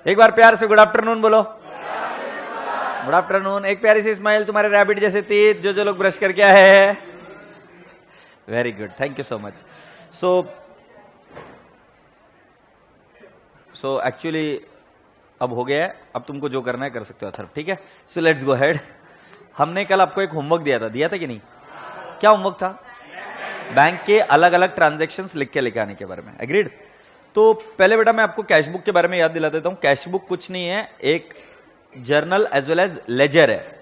एक बार प्यार से गुड आफ्टरनून बोलो। Good afternoon. एक प्यारी सी स्माइल तुम्हारे रैबिट जैसे तीत जो लोग ब्रश करके आए हैं। Very good, thank you so much. So actually अब हो गया है, अब तुमको जो करना है कर सकते हो अथर्व, ठीक है। So let's go head. हमने कल आपको एक होमवर्क दिया था कि नहीं? क्या होमवर्क था? बैंक के अलग अलग ट्रांजैक्शंस लिख के लेके आने के बारे में। एग्रीड? तो पहले बेटा मैं आपको कैश बुक के बारे में याद दिला देता हूं। कैश बुक कुछ नहीं है, एक journal as well as ledger है।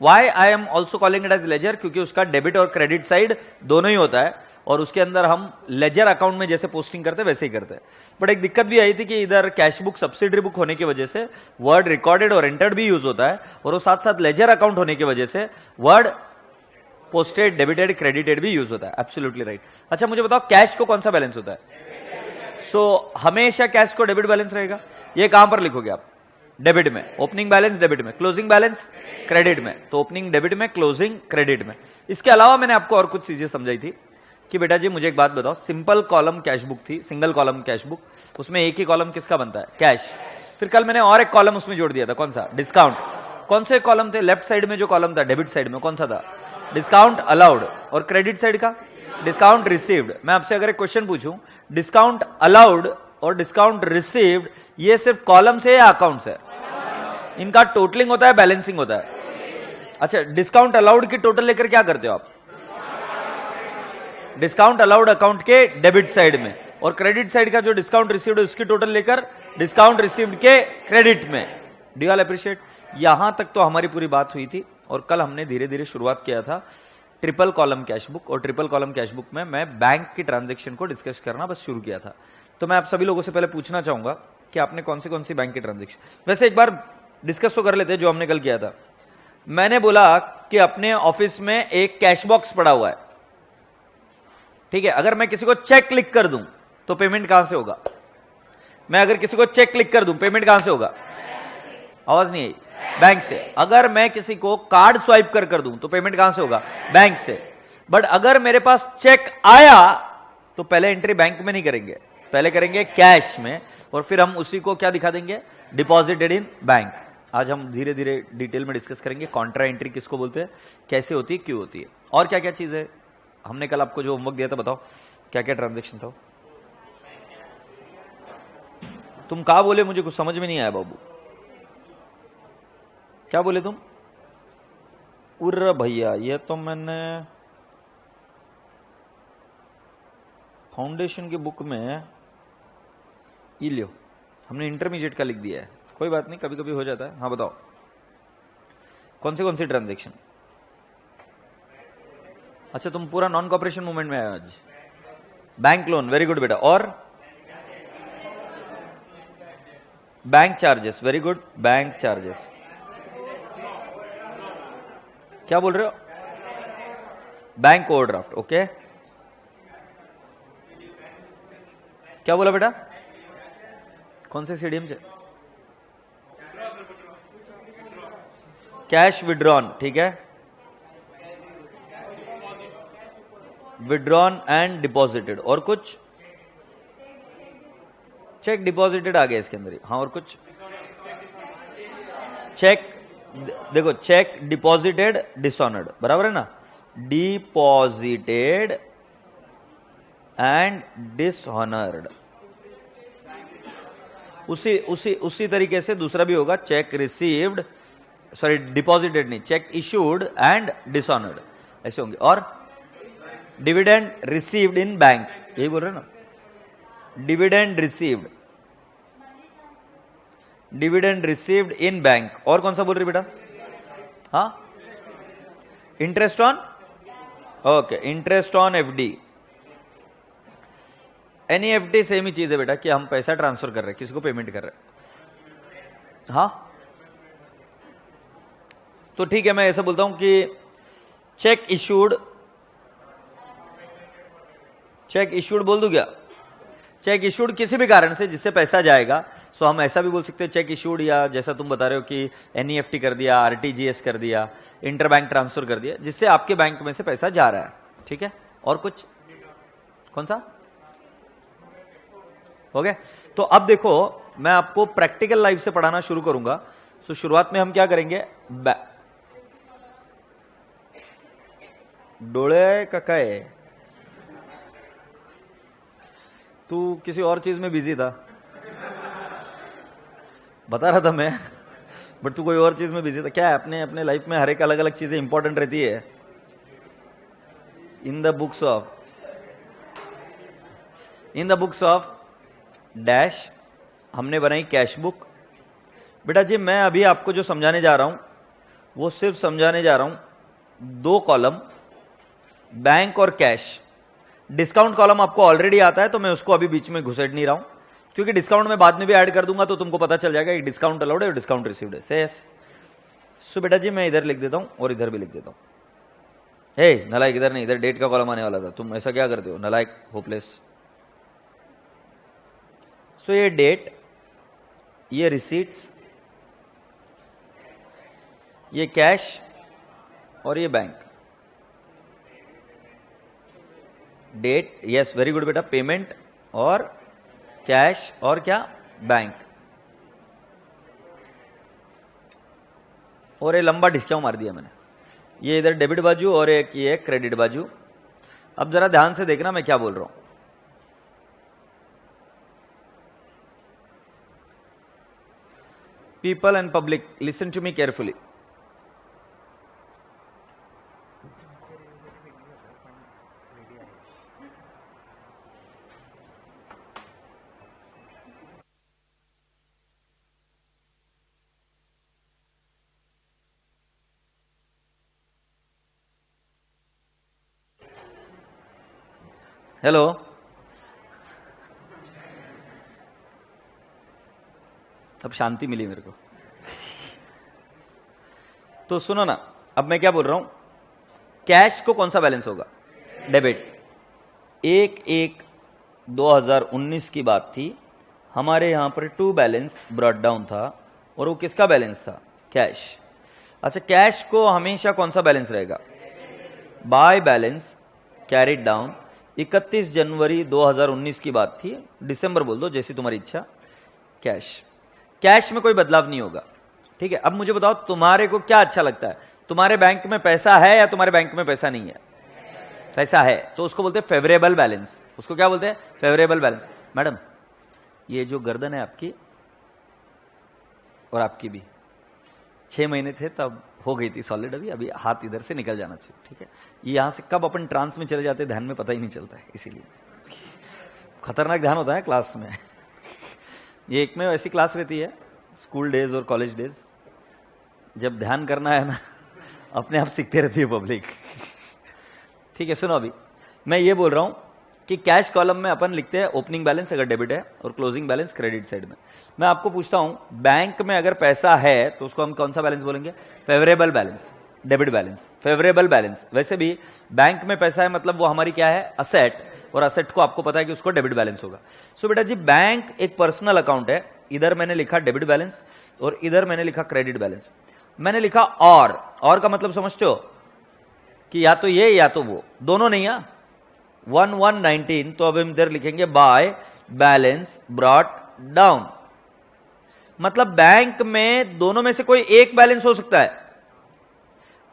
Why I am also calling it as ledger? क्योंकि उसका डेबिट और क्रेडिट साइड दोनों ही होता है, और उसके अंदर हम लेजर अकाउंट में जैसे पोस्टिंग करते हैं वैसे ही करते हैं। बट एक दिक्कत भी आई थी कि इधर कैश बुक सब्सिडरी बुक होने की वजह से वर्ड रिकॉर्डेड और एंटर्ड भी यूज होता है, और वो साथ साथ लेजर अकाउंट होने की वजह से वर्ड पोस्टेड, डेबिटेड, क्रेडिटेड भी यूज होता है। Absolutely right. अच्छा मुझे बताओ, कैश को कौन सा बैलेंस होता है? हमेशा कैश को डेबिट बैलेंस रहेगा। ये कहां पर लिखोगे आप? डेबिट में। ओपनिंग बैलेंस डेबिट में, क्लोजिंग बैलेंस क्रेडिट में। तो ओपनिंग डेबिट में, क्लोजिंग क्रेडिट में। इसके अलावा मैंने आपको और कुछ चीजें समझाई थी कि बेटा जी मुझे एक बात बताओ, सिंपल कॉलम कैश बुक थी, सिंगल कॉलम कैश बुक, उसमें एक ही कॉलम किसका बनता है? कैश। फिर कल मैंने और एक कॉलम उसमें जोड़ दिया था, कौन सा? डिस्काउंट। कौन से कॉलम थे? लेफ्ट साइड में जो कॉलम था डेबिट साइड में, कौन सा था? Discount allowed. और क्रेडिट साइड का डिस्काउंट रिसीव्ड। मैं आपसे अगर एक क्वेश्चन पूछूं, डिस्काउंट अलाउड और डिस्काउंट रिसीव्ड ये सिर्फ कॉलम से या अकाउंट से? इनका टोटलिंग होता है, बैलेंसिंग होता है? अच्छा, डिस्काउंट अलाउड की टोटल लेकर क्या करते हो आप? डिस्काउंट अलाउड अकाउंट के डेबिट साइड में, और क्रेडिट साइड का जो डिस्काउंट रिसीव्ड है उसकी टोटल लेकर डिस्काउंट रिसीव्ड के क्रेडिट में। Do you all appreciate? यहां तक तो हमारी पूरी बात हुई थी, और कल हमने धीरे धीरे शुरुआत किया था ट्रिपल कॉलम कैश बुक, और ट्रिपल कॉलम कैश बुक में मैं बैंक की ट्रांजैक्शन को डिस्कस करना बस शुरू किया था। तो मैं आप सभी लोगों से पहले पूछना चाहूंगा कि आपने कौन सी बैंक की ट्रांजैक्शन, वैसे एक बार डिस्कस तो कर लेते हैं जो हमने कल किया था। मैंने बोला कि अपने ऑफिस में एक कैश बॉक्स पड़ा हुआ है, ठीक है। अगर मैं किसी को चेक लिख कर दूं तो पेमेंट कहां से होगा? मैं अगर किसी को चेक लिख कर दूं पेमेंट कहां से होगा? आवाज नहीं आई। बैंक से। अगर मैं किसी को कार्ड स्वाइप कर दूं तो पेमेंट कहां से होगा? बैंक से। बट अगर मेरे पास चेक आया तो पहले एंट्री बैंक में नहीं करेंगे, पहले करेंगे कैश में, और फिर हम उसी को क्या दिखा देंगे? Deposited in bank. आज हम धीरे धीरे डिटेल में डिस्कस करेंगे कॉन्ट्रा एंट्री किसको बोलते हैं, कैसे होती है, क्यों होती है, और क्या क्या चीज है। हमने कल आपको जो होमवर्क दिया था, बताओ क्या क्या ट्रांजैक्शन था? तुम कहा बोले? मुझे कुछ समझ में नहीं आया बाबू। क्या बोले तुम? उर्र भैया, ये तो मैंने फाउंडेशन की बुक में ये लियो, हमने इंटरमीडिएट का लिख दिया है। कोई बात नहीं, कभी कभी हो जाता है। हाँ बताओ, कौन सी ट्रांजैक्शन? अच्छा, तुम पूरा नॉन कॉपरेशन मूवमेंट में आए आज। बैंक लोन, वेरी गुड बेटा। और bank charges, very good. Bank charges, क्या बोल रहे हो? Bank overdraft, okay. क्या बोला बेटा? कौन से सीडीएम से? कैश विड्रॉन, ठीक है। विड्रॉन एंड डिपॉजिटेड, और कुछ? चेक डिपॉजिटेड आ गया इसके अंदर ही। हाँ, और कुछ? चेक, देखो चेक डिपॉजिटेड डिसऑनर्ड, बराबर है ना? Deposited and dishonoured. उसी तरीके से दूसरा भी होगा, चेक रिसीव्ड, सॉरी डिपॉजिटेड नहीं, चेक इश्यूड एंड डिसऑनर्ड, ऐसे होंगे। और डिविडेंड रिसीव्ड इन बैंक, यही बोल रहे ना? Dividend received, dividend received in bank. और कौन सा बोल रही बेटा? हाँ, interest on, okay, interest on FD. NEFT same ही चीज है बेटा, कि हम पैसा ट्रांसफर कर रहे हैं, किसी को पेमेंट कर रहे हैं। हाँ, तो ठीक है, मैं ऐसा बोलता हूं कि चेक इश्यूड, चेक इश्यूड बोल दूं क्या? चेक इश्यूड किसी भी कारण से जिससे पैसा जाएगा, सो हम ऐसा भी बोल सकते हैं चेक इश्यूड, या जैसा तुम बता रहे हो कि एनईएफटी कर दिया, आरटीजीएस कर दिया, इंटरबैंक ट्रांसफर कर दिया, जिससे आपके बैंक में से पैसा जा रहा है, ठीक है। और कुछ? कौन सा? हो गया। तो अब देखो, मैं आपको प्रैक्टिकल लाइफ से पढ़ाना शुरू करूंगा। तो शुरुआत में हम क्या करेंगे, डोले का काय, तू किसी और चीज में बिजी था, बता रहा था मैं, बट तू कोई और चीज में बिजी था। क्या है, अपने अपने लाइफ में हर एक अलग अलग चीजें इंपॉर्टेंट रहती है। In the books of dash हमने बनाई कैश बुक। बेटा जी मैं अभी आपको जो समझाने जा रहा हूं वो सिर्फ समझाने जा रहा हूं 2 कॉलम, बैंक और कैश। डिस्काउंट कॉलम आपको ऑलरेडी आता है तो मैं उसको अभी बीच में घुसेड़ नहीं रहा हूं, क्योंकि डिस्काउंट में बाद में भी ऐड कर दूंगा तो तुमको पता चल जाएगा कि डिस्काउंट अलाउड है और डिस्काउंट रिसीव्ड है। से यस। सो बेटा जी मैं इधर लिख देता हूं और इधर भी लिख देता हूं। हे नलायक, इधर नहीं, इधर डेट का कॉलम आने वाला था, तुम ऐसा क्या करते हो नलायक, होपलेस। सो ये डेट, ये रिसीट्स, ये कैश और ये bank. Date, yes very good बेटा, पेमेंट और कैश और क्या, बैंक। और ये लंबा डिस्काउंट मार दिया मैंने, ये इधर डेबिट बाजू और एक ये क्रेडिट बाजू। अब जरा ध्यान से देखना मैं क्या बोल रहा हूं। People and public listen to me carefully. Hello, अब शांति मिली मेरे को। तो सुनो ना, अब मैं क्या बोल रहा हूं, कैश को कौन सा बैलेंस होगा, डेबिट। 1/1/2019 की बात थी, हमारे यहां पर टू बैलेंस ब्रॉट डाउन था और वो किसका बैलेंस था, कैश। अच्छा, कैश को हमेशा कौन सा बैलेंस रहेगा, बाय बैलेंस कैरिड डाउन। 31 जनवरी 2019 की बात थी, दिसंबर बोल दो जैसी तुम्हारी इच्छा। कैश में कोई बदलाव नहीं होगा, ठीक है। अब मुझे बताओ तुम्हारे को क्या अच्छा लगता है, तुम्हारे बैंक में पैसा है या तुम्हारे बैंक में पैसा नहीं है, पैसा है तो उसको बोलते हैं फेवरेबल बैलेंस। उसको क्या बोलते हैं, फेवरेबल बैलेंस। मैडम ये जो गर्दन है आपकी और आपकी भी 6 महीने थे तब हो गई थी सॉलिड, अभी हाथ इधर से निकल जाना चाहिए, ठीक है। ये यहां से कब अपन ट्रांस में चले जाते हैं ध्यान में पता ही नहीं चलता है, इसीलिए खतरनाक ध्यान होता है क्लास में। ये एक में ऐसी क्लास रहती है स्कूल डेज और कॉलेज डेज, जब ध्यान करना है ना अपने आप सीखते रहती है पब्लिक, ठीक है। सुनो, अभी मैं ये बोल रहा हूं कि कैश कॉलम में अपन लिखते हैं ओपनिंग बैलेंस अगर डेबिट है और क्लोजिंग बैलेंस क्रेडिट साइड में। मैं आपको पूछता हूं, बैंक में अगर पैसा है तो उसको हम कौन सा बैलेंस बोलेंगे, favourable balance, debit balance, favourable balance. वैसे भी बैंक में पैसा है मतलब वो हमारी क्या है, असेट, और असेट को आपको पता है कि उसको डेबिट बैलेंस होगा। सो बेटा जी बैंक एक पर्सनल अकाउंट है, इधर मैंने लिखा डेबिट बैलेंस और इधर मैंने लिखा क्रेडिट बैलेंस। मैंने लिखा और का मतलब समझते हो कि या तो ये या तो वो, दोनों नहीं है। 1119 तो अब हम इधर लिखेंगे बाय बैलेंस ब्रॉट डाउन, मतलब बैंक में दोनों में से कोई एक बैलेंस हो सकता है।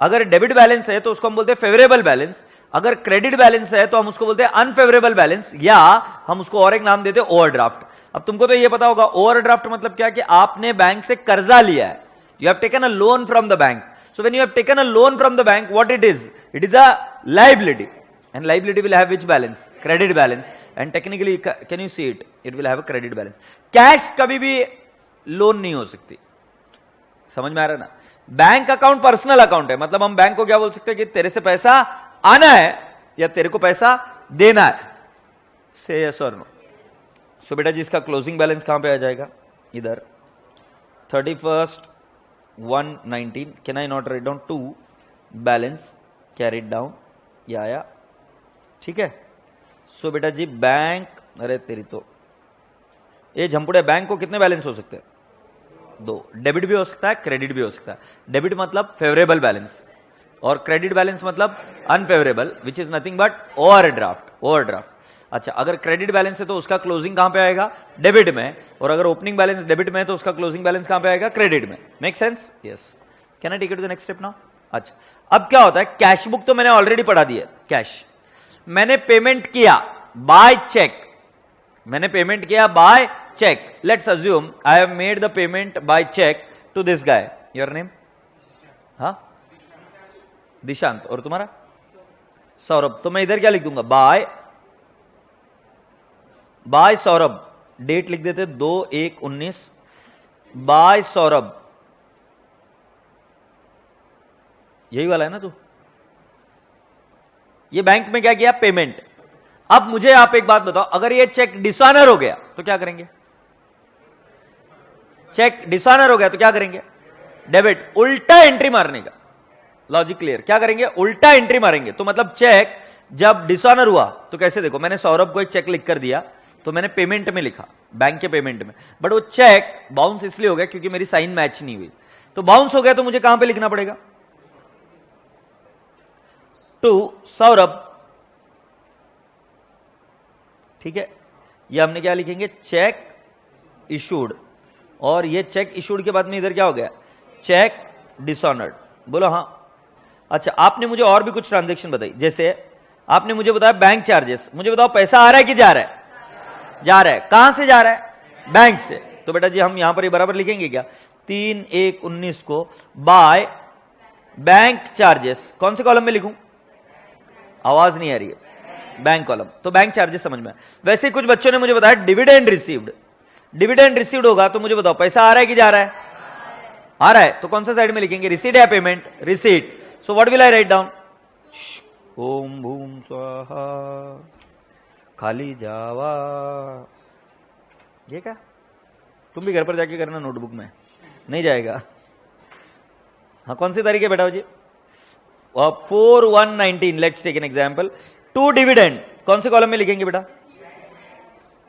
अगर डेबिट बैलेंस है तो उसको हम बोलते हैं फेवरेबल बैलेंस, अगर क्रेडिट बैलेंस है तो हम उसको बोलते हैं अनफेवरेबल बैलेंस, या हम उसको और एक नाम देते हैं ओवरड्राफ्ट। अब तुमको तो ये पता होगा ओवरड्राफ्ट मतलब क्या, कि आपने बैंक से कर्जा लिया है, you have taken a loan from the bank. So when you have taken a loan from the bank, what it is a liability, and liability will have which balance, credit balance, and technically can you see it will have a credit balance. cash कभी भी loan नहीं हो सकती, समझ में आ रहा है ना। बैंक अकाउंट पर्सनल अकाउंट है, मतलब हम बैंक को क्या बोल सकते हैं कि तेरे से पैसा आना है या तेरे को पैसा देना है, से यस और नो। सो बेटा जी इसका क्लोजिंग बैलेंस कहां पे आ जाएगा, इधर 31/1/19। Can I not write down 2 balance carried down, ये आया, ठीक है। सो बेटा जी बैंक, अरे तेरी तो ये झंपुड़े, बैंक को कितने बैलेंस हो सकते हैं, 2। डेबिट भी हो सकता है, क्रेडिट भी हो सकता है। डेबिट मतलब फेवरेबल बैलेंस और क्रेडिट बैलेंस मतलब unfavourable, which is nothing but overdraft. अच्छा, अगर क्रेडिट बैलेंस है तो उसका क्लोजिंग कहां पे आएगा? डेबिट में। और अगर ओपनिंग बैलेंस डेबिट में है तो उसका क्लोजिंग बैलेंस कहां पे आएगा? क्रेडिट में। Make sense? Yes. Can I take it to the next step now? अच्छा, अब क्या होता है, कैश बुक तो मैंने ऑलरेडी पढ़ा दी है। कैश मैंने पेमेंट किया बाय चेक, मैंने पेमेंट किया by cheque. Let's assume I have made the payment by cheque to this guy. Your name? हाँ, दिशांत। और तुम्हारा? सौरभ। तो मैं इधर क्या लिख दूंगा? बाय सौरभ। डेट लिख देते 2/1/19 बाय सौरभ। यही वाला है ना तू? ये बैंक में क्या किया? पेमेंट। अब मुझे आप एक बात बताओ, अगर ये चेक डिसऑनर हो गया तो क्या करेंगे? चेक डिसऑनर हो गया तो क्या करेंगे? डेबिट। उल्टा एंट्री मारने का लॉजिक क्लियर? क्या करेंगे? उल्टा एंट्री मारेंगे। तो मतलब चेक जब डिसऑनर हुआ तो कैसे? देखो, मैंने सौरभ को एक चेक लिख कर दिया तो मैंने पेमेंट में लिखा, बैंक के पेमेंट में, बट वो चेक बाउंस इसलिए हो गया क्योंकि मेरी साइन मैच नहीं हुई। तो बाउंस हो गया तो मुझे कहां पे लिखना पड़ेगा? टू सौरभ। ठीक है, ये हमने क्या लिखेंगे? Check issued. और ये चेक इशूड के बाद में इधर क्या हो गया? Cheque dishonoured. बोलो हाँ। अच्छा, आपने मुझे और भी कुछ ट्रांजैक्शन बताई, जैसे आपने मुझे बताया बैंक चार्जेस। मुझे बताओ पैसा आ रहा है कि जा रहा है? जा रहा है। कहां से जा रहा है? बैंक से। तो बेटा जी हम यहां पर ही बराबर लिखेंगे क्या? 3/1/19 को बाय बैंक चार्जेस। कौन से कॉलम में लिखूं? आवाज नहीं आ रही है। Bank column. तो बैंक चार्जेस समझ में। वैसे कुछ बच्चों ने मुझे बताया डिविडेंड रिसीव्ड। डिविडेंड रिसीव्ड होगा तो मुझे बताओ पैसा आ रहा है कि जा रहा है? आ रहा है। तो कौन सा साइड में लिखेंगे? रिसीट या payment? Receipt. So what will I write down? ओम भूम स्वाहा खाली जावा। ये क्या? तुम भी घर पर जाके करना नोटबुक में, नहीं जाएगा। हाँ, कौन सी तारीख है बेटा जी? 4/1/19। Let's take an example. To dividend कौन से कॉलम में लिखेंगे बेटा?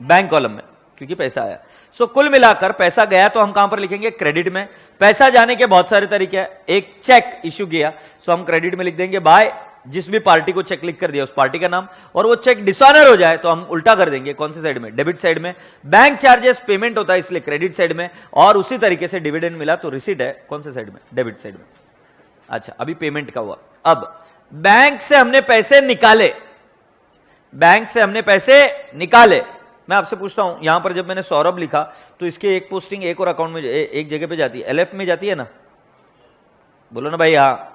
बैंक कॉलम में, क्योंकि पैसा आया। सो कुल मिलाकर पैसा गया तो हम कहां पर लिखेंगे? क्रेडिट में। पैसा जाने के बहुत सारे तरीके हैं। एक चेक इश्यू किया सो हम क्रेडिट में लिख देंगे बाय जिस भी पार्टी को चेक लिख कर दिया उस पार्टी का नाम। और वो चेक डिसऑनर हो जाए तो हम उल्टा कर देंगे। कौन सी साइड में? डेबिट साइड में। बैंक चार्जेस पेमेंट होता है इसलिए क्रेडिट साइड में। और उसी तरीके से डिविडेंड मिला तो रिसीट है कौन से साइड में? डेबिट साइड में। अच्छा, अभी पेमेंट का हुआ। अब बैंक से हमने पैसे निकाले, बैंक से हमने पैसे निकाले। मैं आपसे पूछता हूं, यहां पर जब मैंने सौरभ लिखा तो इसकी एक पोस्टिंग एक और अकाउंट में एक जगह पे जाती है, एलएफ में जाती है ना? बोलो ना भाई हाँ।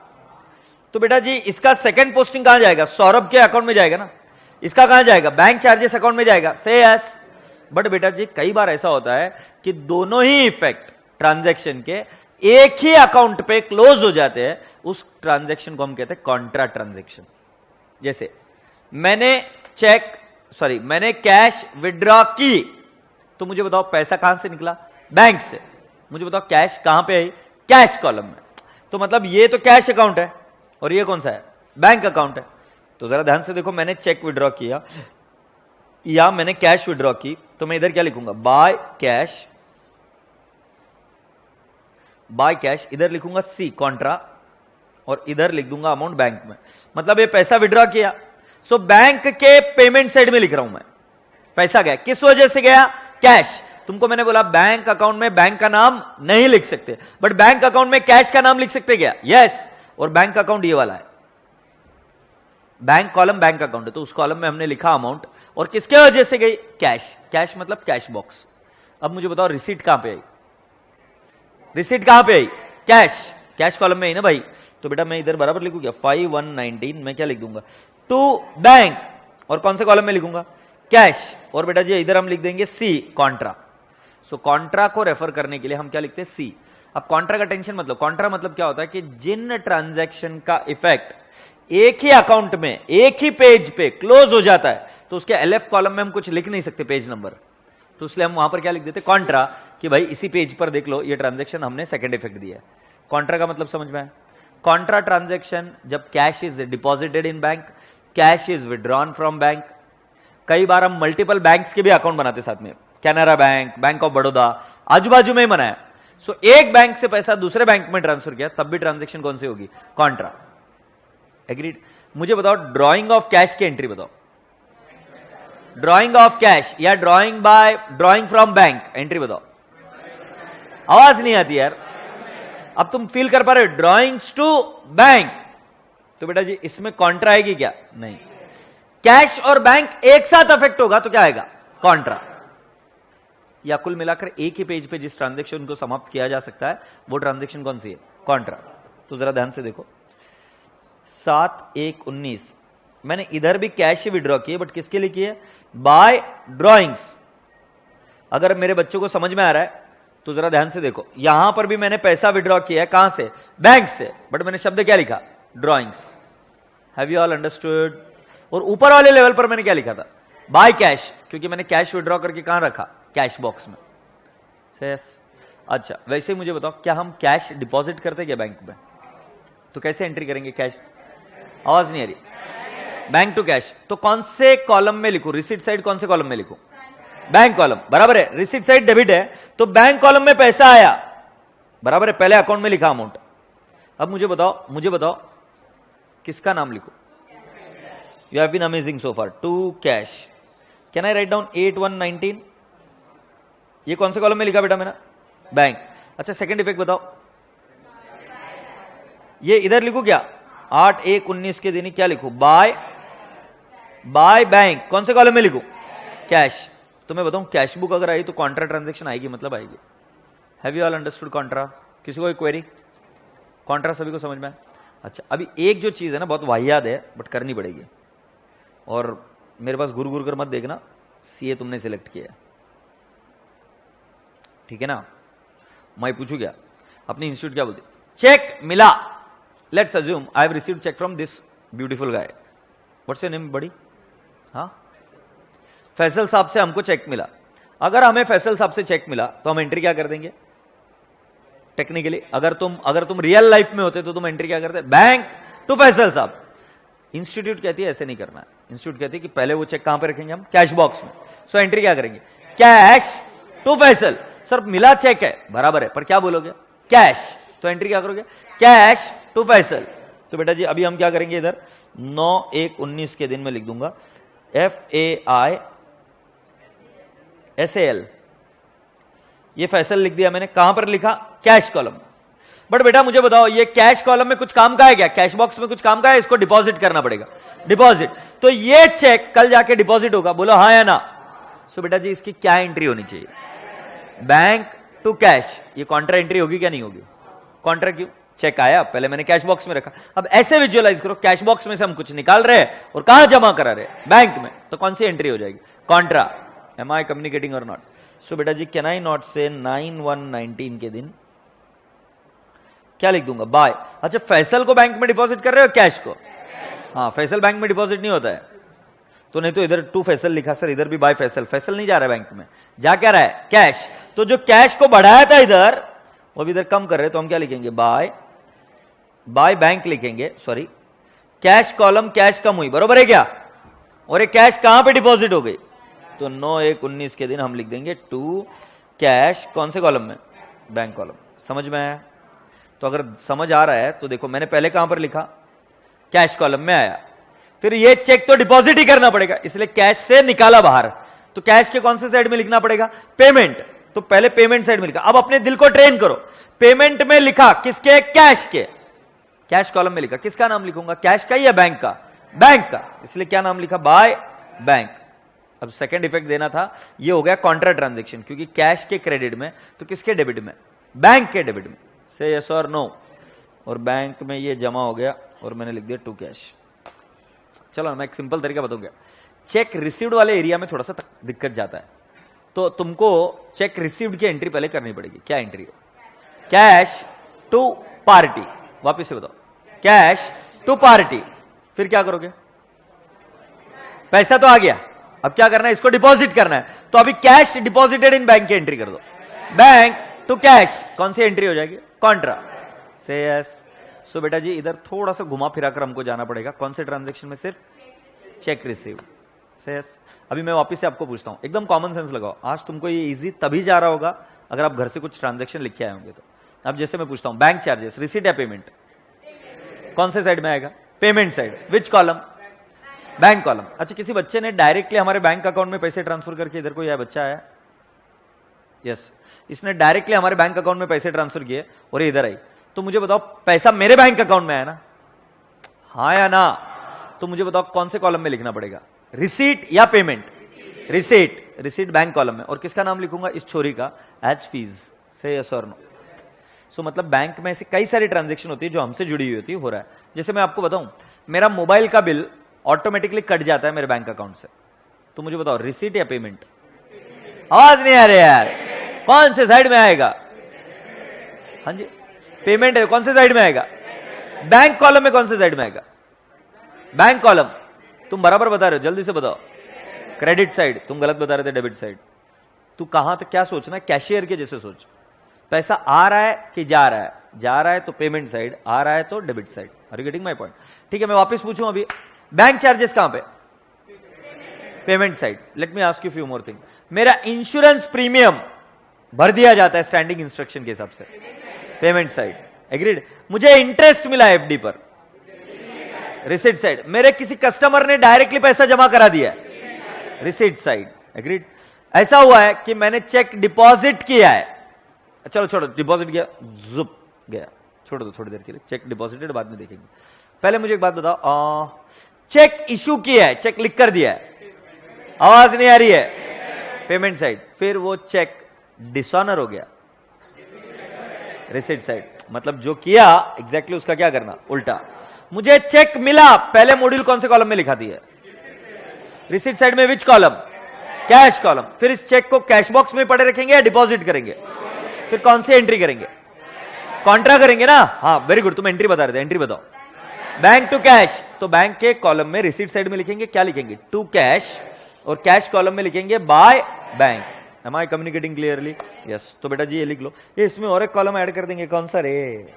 तो बेटा जी इसका सेकंड पोस्टिंग कहां जाएगा? सौरभ के अकाउंट में जाएगा ना। इसका कहां जाएगा? बैंक चार्जेस अकाउंट में जाएगा। से यस। बट बेटा जी कई बार ऐसा होता है कि दोनों ही इफेक्ट ट्रांजैक्शन के एक ही अकाउंट पे क्लोज हो जाते हैं। उस ट्रांजैक्शन को हम कहते हैं कॉन्ट्रा ट्रांजैक्शन। जैसे मैंने कैश विड्रॉ की तो मुझे बताओ पैसा कहां से निकला? बैंक से। मुझे बताओ कैश कहां पे आई? कैश कॉलम में। तो मतलब ये तो कैश अकाउंट है और ये कौन सा है? बैंक अकाउंट है। तो जरा ध्यान से देखो, मैंने चेक विड्रॉ किया या मैंने कैश विड्रॉ की तो मैं इधर क्या लिखूंगा? By cash. बाय कैश इधर लिखूंगा सी कॉन्ट्रा और इधर लिख दूंगा अमाउंट बैंक में। मतलब ये पैसा विड्रॉ किया। सो बैंक के पेमेंट साइड में लिख रहा हूं मैं। पैसा गया, किस वजह से गया? कैश। तुमको मैंने बोला बैंक अकाउंट में बैंक का नाम नहीं लिख सकते, बट बैंक अकाउंट में कैश का नाम लिख सकते क्या? यस। और बैंक अकाउंट ये वाला है, बैंक कॉलम बैंक अकाउंट है, तो उस कॉलम में हमने लिखा अमाउंट। और किसके वजह से गई? कैश। कैश मतलब कैश बॉक्स। अब मुझे बताओ रिसीट कहां पे आई? रिसीट कहां पे आई? कैश। कैश कॉलम में ही ना भाई। तो बेटा मैं इधर बराबर लिखूंगा 5/1/19 मैं क्या लिख दूंगा? To bank. और कौन से कॉलम में लिखूंगा? कैश। और बेटा जी इधर हम लिख देंगे सी कॉन्ट्रा। सो कॉन्ट्रा को रेफर करने के लिए हम क्या लिखते हैं? सी। अब कॉन्ट्रा का टेंशन मतलब, कॉन्ट्रा मतलब क्या होता है कि जिन ट्रांजैक्शन का इफेक्ट एक ही अकाउंट में एक ही पेज पे क्लोज हो जाता है तो उसके एलएफ कॉलम में हम कुछ लिख नहीं सकते पेज नंबर, तो इसलिए हम वहां पर क्या लिख देते? कॉन्ट्रा, कि भाई इसी पेज पर देख लो ये ट्रांजैक्शन हमने सेकंड इफेक्ट दिया है। कॉन्ट्रा का मतलब समझ में आया? कॉन्ट्रा ट्रांजैक्शन जब cash is deposited in bank, cash is withdrawn from bank. कई बार हम मल्टीपल बैंक्स के भी अकाउंट बनाते साथ में, Canara bank, bank of Baroda, आजू बाजू में ही बनाया। सो एक बैंक से पैसा दूसरे बैंक में ट्रांसफर किया, तब भी ट्रांजैक्शन कौन सी होगी? कॉन्ट्रा। एग्रीड? मुझे बताओ ड्रॉइंग ऑफ कैश की एंट्री बताओ। ड्रॉइंग ऑफ कैश या ड्रॉइंग फ्रॉम बैंक, एंट्री बताओ। आवाज नहीं आती यार, अब तुम फील कर पा रहे हो, ड्रॉइंग्स टू बैंक, तो बेटा जी इसमें कॉन्ट्रा आएगी क्या? नहीं। कैश और बैंक एक साथ अफेक्ट होगा तो क्या आएगा? कॉन्ट्रा। या कुल मिलाकर एक ही पेज पे जिस ट्रांजैक्शन को समाप्त किया जा सकता है वो ट्रांजैक्शन कौन सी है? कॉन्ट्रा। तो जरा ध्यान से देखो, 7/1/19 मैंने इधर भी कैश ही विड्रॉ किए, बट किसके लिए किए? By drawings. अगर मेरे बच्चों को समझ में आ रहा है तो जरा ध्यान से देखो, यहां पर भी मैंने पैसा विड्रॉ किया है, कहां से? बैंक से, बट मैंने शब्द क्या लिखा? Drawings. Have you all understood? और ऊपर वाले लेवल पर मैंने क्या लिखा था? बाय कैश, क्योंकि मैंने कैश विड्रॉ करके कहां रखा? कैश बॉक्स में। यस। अच्छा, वैसे मुझे बताओ, क्या हम कैश डिपॉजिट करते क्या बैंक में? तो कैसे एंट्री करेंगे कैश? आवाज नहीं आ रही। बैंक टू कैश, तो कौन से कॉलम में लिखूं? रिसीट साइड कौन से कॉलम में लिखूं? बैंक कॉलम, बराबर है। रिसीट साइड डेबिट है, तो बैंक कॉलम में पैसा आया, बराबर है, पहले अकाउंट में लिखा अमाउंट। अब मुझे बताओ किसका नाम लिखूं? You have been amazing so far. To cash, can I write down 8/1/19? ये कौन से कॉलम में लिखा बेटा मेरा? बैंक। अच्छा, सेकंड इफेक्ट बताओ, ये इधर लिखूं क्या? 8/1/19 के दिन क्या लिखूं? By bank. कौन से कॉलम में लिखूं? कैश। तो मैं बताऊं, कैश बुक अगर आई तो कॉन्ट्रा ट्रांजैक्शन आएगी, मतलब आएगी। Have you all understood Contra? किसी को कोई क्वेरी? कॉन्ट्रा सभी को समझ में आया? अच्छा, अभी एक जो चीज है ना, बहुत वाहियात है, बट करनी पड़ेगी। और मेरे पास गुरु कर मत देखना, सीए तुमने सिलेक्ट किया है, ठीक है ना? मैं पूछू क्या, अपनी इंस्टीट्यूट क्या बोलती? चेक मिला। Let's assume I have received cheque from this beautiful guy. What's your name buddy? हाँ, फैसल साहब से हमको चेक मिला। अगर हमें फैसल साहब से चेक मिला तो हम एंट्री क्या कर देंगे? टेक्निकली अगर तुम रियल लाइफ में होते तो तुम एंट्री क्या करते? बैंक टू फैसल साहब। इंस्टीट्यूट कहती है ऐसे नहीं करना है। इंस्टीट्यूट कहती है कि पहले वो चेक कहां पे रखेंगे? हम कैश बॉक्स में। सो एंट्री क्या करेंगे? Cash to Faisal. सर मिला चेक है, बराबर है, पर क्या बोलोगे? कैश। तो एंट्री क्या करोगे? Cash to Faisal. तो बेटा जी अभी हम क्या करेंगे? इधर 9/1/19 के दिन में लिख दूंगा FAISAL। ये फैसल लिख दिया मैंने। कहां पर लिखा? Cash column. बट बेटा मुझे बताओ, ये कैश कॉलम में कुछ काम का है क्या? कैश बॉक्स में कुछ काम का है? इसको डिपॉजिट करना पड़ेगा, डिपॉजिट। तो ये चेक कल जाके डिपॉजिट होगा, बोलो हाँ या ना? सो बेटा जी इसकी क्या एंट्री होनी चाहिए? Bank to cash. ये कॉन्ट्रा एंट्री होगी क्या? नहीं होगी। कॉन्ट्रा क्यों? चेक आया, पहले मैंने कैश बॉक्स में रखा। अब ऐसे विजुअलाइज करो, कैश बॉक्स में से हम कुछ निकाल रहे हैं और कहां जमा करा रहे हैं? बैंक में। तो कौन सी एंट्री हो जाएगी? कॉन्ट्रा। एम आई कम्युनिकेटिंग और नॉट? सो बेटा जी कैन आई नॉट से 9/1/19 के दिन क्या लिख दूंगा? बाय। अच्छा, फैसल को बैंक में डिपॉजिट कर रहे हो कैश को? हाँ, फैसल बैंक में डिपॉजिट नहीं होता है, तो नहीं तो इधर टू फैसल लिखा सर, इधर भी बाय फैसल। फैसल नहीं जा रहा है बैंक में, जा क्या रहा है? कैश। तो जो कैश को बढ़ाया था इधर, वो भी इधर कम कर रहे, तो हम क्या लिखेंगे? बाय बैंक लिखेंगे, सॉरी। कैश कॉलम कैश कम हुई, बरोबर है क्या? और ये कैश कहां पे डिपॉजिट हो गई? तो 9/1/19 के दिन हम लिख देंगे टू कैश। कौन से कॉलम में? Bank column. समझ में आया? तो अगर समझ आ रहा है तो देखो, मैंने पहले कहां पर लिखा? कैश कॉलम में आया। फिर ये चेक तो डिपॉजिट ही करना पड़ेगा, इसलिए कैश से निकाला बाहर। तो कैश के कौन से साइड में लिखना पड़ेगा? पेमेंट। तो पहले पेमेंट साइड में लिखा। अब अपने दिल को ट्रेन करो, पेमेंट में लिखा किसके? कैश के। कैश कॉलम में लिखा, किसका नाम लिखूंगा? कैश का या बैंक का? बैंक का। इसलिए क्या नाम लिखा? By bank. अब सेकंड इफेक्ट देना था, ये हो गया कॉन्ट्रा ट्रांजैक्शन, क्योंकि कैश के क्रेडिट में तो किसके डेबिट में? बैंक के डेबिट में। से यस और नो। और बैंक में ये जमा हो गया और मैंने लिख दिया टू कैश। चलो मैं एक सिंपल तरीका बताऊंगा। चेक रिसीव्ड वाले एरिया में थोड़ा सा दिक्कत जाता है, तो तुमको चेक रिसीव्ड की एंट्री पहले करनी पड़ेगी। क्या एंट्री हो? Cash to party. वापिस से बताओ, कैश टू पार्टी। फिर क्या करोगे? पैसा तो आ गया, अब क्या करना है? इसको डिपॉजिट करना है। तो अभी कैश डिपॉजिटेड इन बैंक की एंट्री कर दो। Bank to cash. कौन सी एंट्री हो जाएगी? कॉन्ट्रा। से यस। सो बेटा जी इधर थोड़ा सा घुमा फिरा कर हमको जाना पड़ेगा। कौन से ट्रांजैक्शन में? सिर्फ चेक रिसीव। से यस। अभी मैं वापस से आपको पूछता हूं, एकदम कॉमन सेंस लगाओ। आज तुमको ये इजी तभी जा रहा होगा अगर आप घर से कुछ ट्रांजैक्शन लिख के आए होंगे। तो अब जैसे मैं पूछता हूं, बैंक चार्जेस, रिसीट या पेमेंट, कौन से साइड में आएगा? Payment side. Which column? Bank column. अच्छा, किसी बच्चे ने डायरेक्टली हमारे बैंक अकाउंट में पैसे ट्रांसफर करके, इधर कोई बच्चा है, यस, इसने डायरेक्टली हमारे बैंक अकाउंट में पैसे ट्रांसफर किए और ये इधर आई, तो मुझे बताओ पैसा मेरे बैंक अकाउंट में है ना, हाँ या ना? तो मुझे बताओ कौन से कॉलम में लिखना पड़ेगा, रिसीट या payment? Receipt, receipt bank column में। और किसका नाम लिखूंगा? इस छोरी का, एज फीस। से यस और नो? सो मतलब बैंक में ऐसी कई सारी ट्रांजेक्शन होती है जो हमसे जुड़ी हुई होती है, हो रहा है। जैसे मैं आपको बताऊं, मेरा मोबाइल का बिल ऑटोमेटिकली कट जाता है मेरे बैंक अकाउंट से, तो मुझे बताओ रिसीट या पेमेंट? आवाज नहीं आ रही यार, कौन से साइड में आएगा? हाँ जी, पेमेंट है, कौन से साइड में आएगा? बैंक कॉलम में कौन से साइड में आएगा? Bank column. तुम बराबर बता रहे हो, जल्दी से बताओ। Credit side. तुम गलत बता रहे थे, डेबिट साइड। तू कहां तक क्या सोचना, कैशियर के जैसे सोच। पैसा आ रहा है कि जा रहा है? जा रहा है तो पेमेंट साइड, आ रहा है तो debit side. Are you getting my point? ठीक है, मैं वापस पूछूं अभी, बैंक चार्जेस कहां पे? Payment side. Let me ask you few more thing. मेरा इंश्योरेंस प्रीमियम भर दिया जाता है स्टैंडिंग इंस्ट्रक्शन के हिसाब से, पेमेंट साइड। एग्रीड? मुझे इंटरेस्ट मिला एफडी पर, रिसीट साइड। मेरे किसी कस्टमर ने डायरेक्टली पैसा जमा करा दिया, रिसीट साइड। एग्रीड? ऐसा हुआ है कि मैंने चेक डिपॉजिट किया है, चलो छोड़ो, डिपॉजिट किया, जुप गया, छोड़ दो थोड़ी देर के लिए, चेक डिपॉजिटेड बाद में देखेंगे। पहले मुझे एक बात बताओ, चेक इश्यू किया है, चेक लिख कर दिया है, आवाज नहीं आ रही है, पेमेंट साइड। फिर वो चेक डिसऑनर हो गया, रिसीट साइड। मतलब जो किया एग्जैक्टली उसका क्या करना, उल्टा। मुझे चेक मिला, पहले मॉड्यूल कौन से कॉलम में लिखा दिया? रिसीट साइड में विच कॉलम? Cash column. फिर इस चेक को कैश बॉक्स में पड़े रखेंगे या डिपॉजिट करेंगे? फिर कौन सी एंट्री करेंगे? कॉन्ट्रा करेंगे ना? हाँ, वेरी गुड, तुम एंट्री बता रहे थे, एंट्री बताओ। Bank to cash. तो बैंक के कॉलम में रिसीट साइड में लिखेंगे, क्या लिखेंगे? To cash. और कैश कॉलम में लिखेंगे by bank. Am I communicating clearly? Yes. तो बेटा जी ये लिख लो, ये इसमें और एक कॉलम ऐड कर देंगे, कौन सा रे?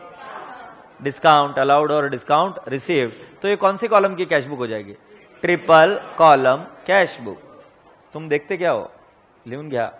डिस्काउंट अलाउड और डिस्काउंट रिसीव्ड। तो ये कौन सी कॉलम की कैश बुक हो जाएगी? Triple column cash book. तुम देखते क्या हो, लिहून घ्या।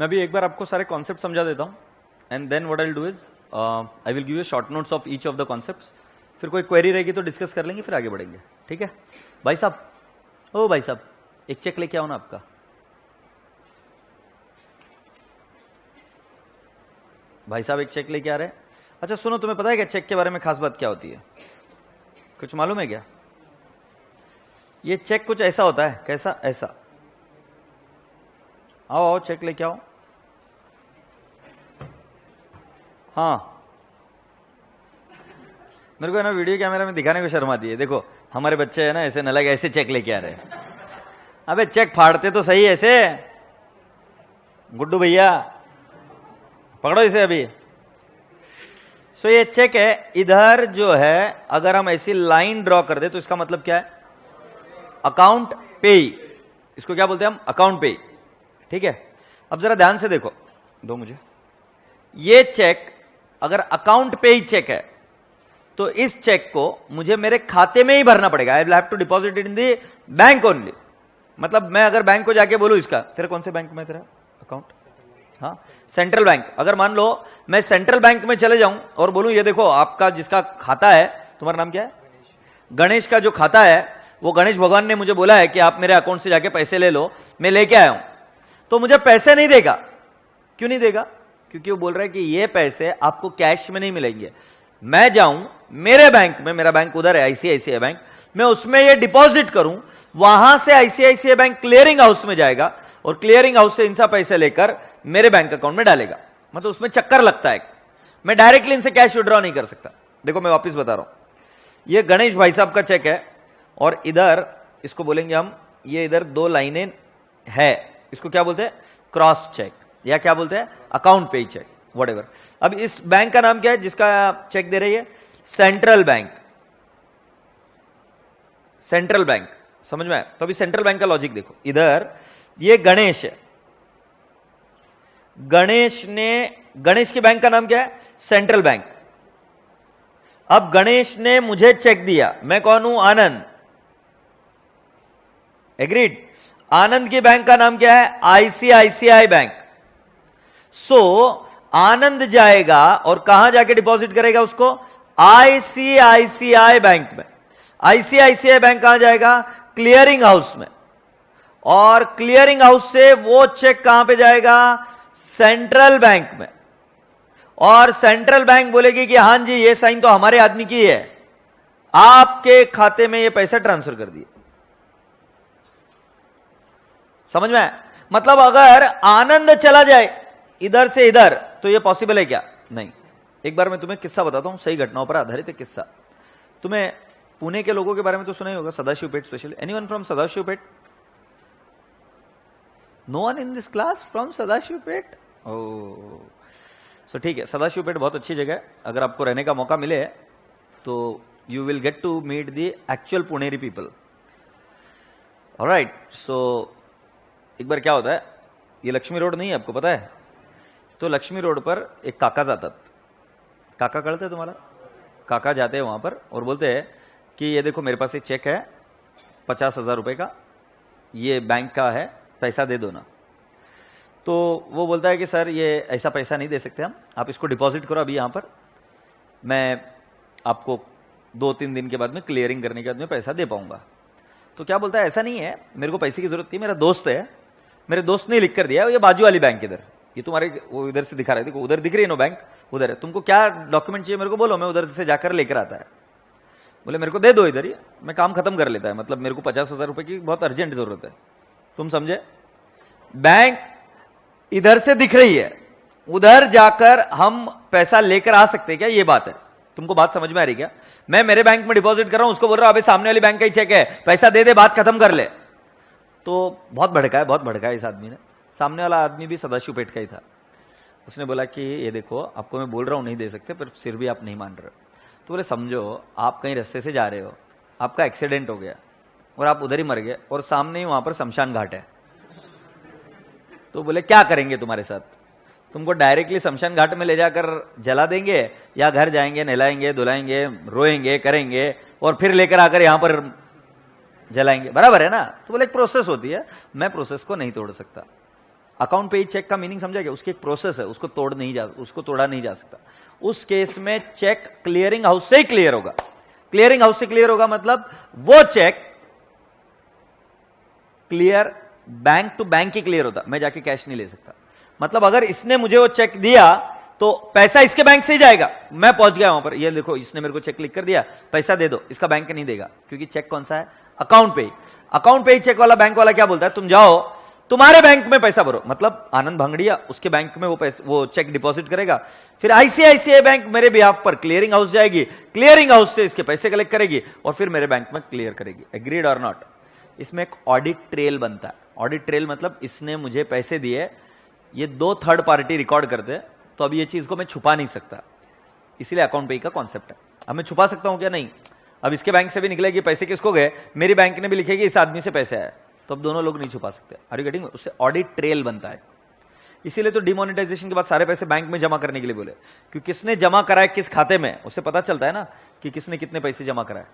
मैं भी एक बार आपको सारे कॉन्सेप्ट समझा देता हूं, and then what I will do is I will give you short notes of each of the concepts. फिर कोई क्वेरी रहेगी तो डिस्कस कर लेंगे, फिर आगे बढ़ेंगे, ठीक है। भाई साहब, ओ भाई साहब, एक चेक लेके आओ ना आपका। भाई साहब एक चेक लेके आ रहे हैं। अच्छा सुनो, तुम्हें पता है क्या चेक के बारे में खास बात क्या होती है? कुछ मालूम है क्या? ये चेक कुछ ऐसा होता है। कैसा? ऐसा। आओ आओ चेक लेके आओ। हाँ, मेरे को है ना वीडियो कैमरा में दिखाने को शर्म आती है। देखो हमारे बच्चे है ना ऐसे न लगे, ऐसे चेक लेके आ रहे हैं। अबे चेक फाड़ते तो सही ऐसे। गुड्डू भैया पकड़ो इसे अभी। सो ये चेक है। इधर जो है अगर हम ऐसी लाइन ड्रॉ कर दे तो इसका मतलब क्या है? अकाउंट पेई। इसको क्या बोलते हैं हम? अकाउंट पेई, ठीक है। अब जरा ध्यान से देखो, दो मुझे। ये चेक अगर अकाउंट पेई चेक है तो इस चेक को मुझे मेरे खाते में ही भरना पड़ेगा। I will have to deposit it in the bank only. मतलब मैं अगर बैंक को जाके बोलूं, इसका तेरा कौन से बैंक में तेरा अकाउंट? हाँ, सेंट्रल बैंक। अगर मान लो मैं सेंट्रल बैंक में चले जाऊं और बोलूं ये देखो आपका जिसका खाता है, तुम्हारा नाम क्या है? गणेश का जो खाता है, वो गणेश भगवान ने मुझे बोला है कि आप मेरे अकाउंट से जाके पैसे ले लो, मैं लेके आया हूं, तो मुझे पैसे नहीं देगा। क्यों नहीं देगा? क्योंकि वो बोल रहा है कि ये पैसे आपको कैश में नहीं मिलेंगे। मैं जाऊं मेरे बैंक में, मेरा बैंक उधर है आईसीआईसीआई बैंक, मैं उसमें ये डिपॉजिट करूं, वहां से आईसीआईसीआई बैंक क्लियरिंग हाउस में जाएगा और क्लियरिंग हाउस से इनसा पैसे लेकर मेरे बैंक अकाउंट में डालेगा। मतलब उसमें चक्कर लगता है। मैं डायरेक्टली इनसे कैश विड्रॉ नहीं कर सकता। देखो मैं वापस बता रहा हूं, ये गणेश भाई साहब का चेक है और इधर इसको बोलेंगे हम, ये इधर दो लाइनें है, इसको क्या बोलते हैं? क्रॉस चेक, या क्या बोलते हैं? अकाउंट पे चेक, व्हाटएवर। अब इस बैंक का नाम क्या है जिसका चेक दे रही है? Central bank. सेंट्रल बैंक, समझ में आया? तो अभी सेंट्रल बैंक का लॉजिक देखो। इधर ये गणेश है, गणेश के बैंक का नाम क्या है? Central bank. अब गणेश ने मुझे चेक दिया, मैं कौन हूं? आनंद। एग्रीड? आनंद के बैंक का नाम क्या है? ICICI bank. सो आनंद जाएगा और कहां जाके डिपॉजिट करेगा उसको? आईसीआईसीआई बैंक में। आईसीआईसीआई बैंक कहां जाएगा? क्लियरिंग हाउस में। और क्लियरिंग हाउस से वो चेक कहां पे जाएगा? सेंट्रल बैंक में। और सेंट्रल बैंक बोलेगी कि हां जी ये साइन तो हमारे आदमी की है, आपके खाते में ये पैसा ट्रांसफर कर दिए। समझ में आया? मतलब अगर आनंद चला जाए इधर से इधर तो ये पॉसिबल है क्या? नहीं। एक बार मैं तुम्हें किस्सा बताता हूं, सही घटनाओं पर आधारित है किस्सा। तुम्हें पुणे के लोगों के बारे में तो सुना ही होगा, Sadashivpet specially. Anyone from Sadashivpet? No one in this class from Sadashivpet? Oh, so ठीक है। सदाशिवपेट बहुत अच्छी जगह है। अगर आपको रहने का मौका मिले तो you will get to meet the actual Puneri people. Alright, so एक बार क्या होता है, ये लक्ष्मी रोड नहीं है, आपको पता है? तो लक्ष्मी रोड पर एक काका जातात। काका कळते तुम्हाला? काका जाते हैं वहां पर और बोलते हैं कि ये देखो मेरे पास एक चेक है 50,000 रुपए का, ये बैंक का है, पैसा दे दो ना। तो वो बोलता है कि सर ये ऐसा पैसा नहीं दे सकते हम, आप इसको डिपॉजिट करो अभी यहां पर, मैं आपको 2-3 दिन के बाद में क्लियरिंग करने के बाद में पैसा दे पाऊंगा। तो क्या बोलता है, ऐसा नहीं है, मेरे को पैसे की जरूरत थी, मेरा दोस्त है, मेरे दोस्त ने लिख कर दिया, ये बाजू वाली बैंक इधर, ये तुम्हारे वो इधर से दिखा रहे थे, उधर दिख रही है नो बैंक, उधर है, तुमको क्या डॉक्यूमेंट चाहिए मेरे को बोलो, मैं उधर से जाकर लेकर आता है। बोले मेरे को दे दो इधर ही, मैं काम खत्म कर लेता है, मतलब मेरे को 50,000 रुपए की बहुत अर्जेंट जरूरत है। तुम समझे? बैंक इधर से दिख रही है, उधर जाकर हम पैसा लेकर आ सकते हैं क्या? ये बात है। तुमको बात समझ में आ रही क्या? मैं मेरे बैंक में डिपॉजिट कर रहा हूं, उसको बोल रहा हूं अभी सामने वाली बैंक का ही चेक है, पैसा दे दे, बात खत्म कर ले। तो बहुत भड़का है इस आदमी ने। सामने वाला आदमी भी सदाशिवपेट का ही था। उसने बोला कि ये देखो आपको मैं बोल रहा हूं नहीं दे सकते, पर फिर भी आप नहीं मान रहे हो। तो बोले समझो आप कहीं रास्ते से जा रहे हो, आपका एक्सीडेंट हो गया और आप उधर ही मर गए और सामने ही वहां पर शमशान घाट है। तो बोले क्या करेंगे तुम्हारे साथ? तुमको डायरेक्टली शमशान घाट में ले जाकर जला देंगे या घर जाएंगे, नहलाएंगे, धुलाएंगे, रोएंगे, करेंगे और फिर लेकर आकर यहां पर जलाएंगे? बराबर है ना? तो बोले एक प्रोसेस होती है, मैं प्रोसेस को नहीं तोड़ सकता, अकाउंट पे चेक का मीनिंग समझा क्या? उसकी एक प्रोसेस है, उसको तोड़ा नहीं जा सकता। उस केस में चेक क्लियरिंग हाउस से ही क्लियर होगा। क्लियरिंग हाउस से क्लियर होगा मतलब वो cheque clear bank to bank ही क्लियर होता, मैं जाके कैश नहीं ले सकता। मतलब अगर इसने मुझे वो चेक दिया तो पैसा इसके बैंक से ही जाएगा, मैं पहुंच गया वहां पर, ये देखो इसने मेरे को चेक लिख कर दिया, पैसा दे दो, इसका बैंक नहीं देगा, क्योंकि चेक कौन सा है? अकाउंट पे ही। अकाउंट पे ही चेक वाला बैंक वाला क्या बोलता है? तुम जाओ तुम्हारे बैंक में पैसा भरो, मतलब आनंद भांगड़िया उसके बैंक में वो चेक डिपॉजिट करेगा, फिर आईसीआईसीआई बैंक मेरे बिहाफ पर क्लियरिंग हाउस जाएगी, क्लियरिंग हाउस से इसके पैसे कलेक्ट करेगी और फिर मेरे बैंक में क्लियर करेगी। एग्रीड और नॉट? इसमें एक ऑडिट ट्रेल बनता है। ऑडिट ट्रेल मतलब इसने मुझे पैसे दिए, ये 2 थर्ड पार्टी रिकॉर्ड करते, तो अब ये चीज को मैं छुपा नहीं सकता, इसीलिए अकाउंट पे का कॉन्सेप्ट है। अब मैं छुपा सकता हूं क्या? नहीं। अब इसके बैंक से भी निकलेगी पैसे किसको गए, मेरी बैंक ने भी लिखेगी इस आदमी से पैसे आए, तो अब दोनों लोग नहीं छुपा सकते। Are you getting? उससे ऑडिट ट्रेल बनता है। इसीलिए तो डिमोनेटाइजेशन के बाद सारे पैसे बैंक में जमा करने के लिए बोले, क्योंकि किसने जमा कराया किस खाते में, उससे पता चलता है ना कि किसने कितने पैसे जमा कराए।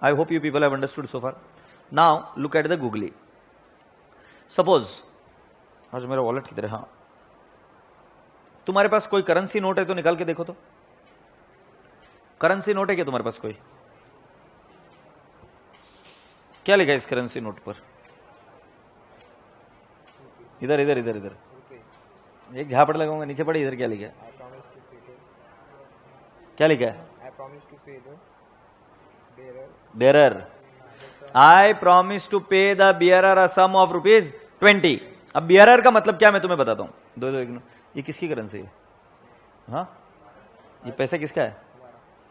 आई hope you people have understood so far. Now look at the googly. Suppose आज मेरा वॉलेट किधर है? हाँ, तुम्हारे पास कोई करेंसी नोट है तो निकाल के देखो तो। करेंसी नोट है क्या तुम्हारे पास कोई? क्या लिखा है इस करेंसी नोट पर? इधर इधर इधर इधर एक झापड़ लगाऊंगा, नीचे पड़े, इधर क्या लिखा है? क्या लिखा है? Bearer, I promise to pay the bearer a sum of ₹20। अब बियरर का मतलब क्या मैं तुम्हें बताता हूं। दो ये किसकी करेंसी है? हाँ, ये पैसा किसका है?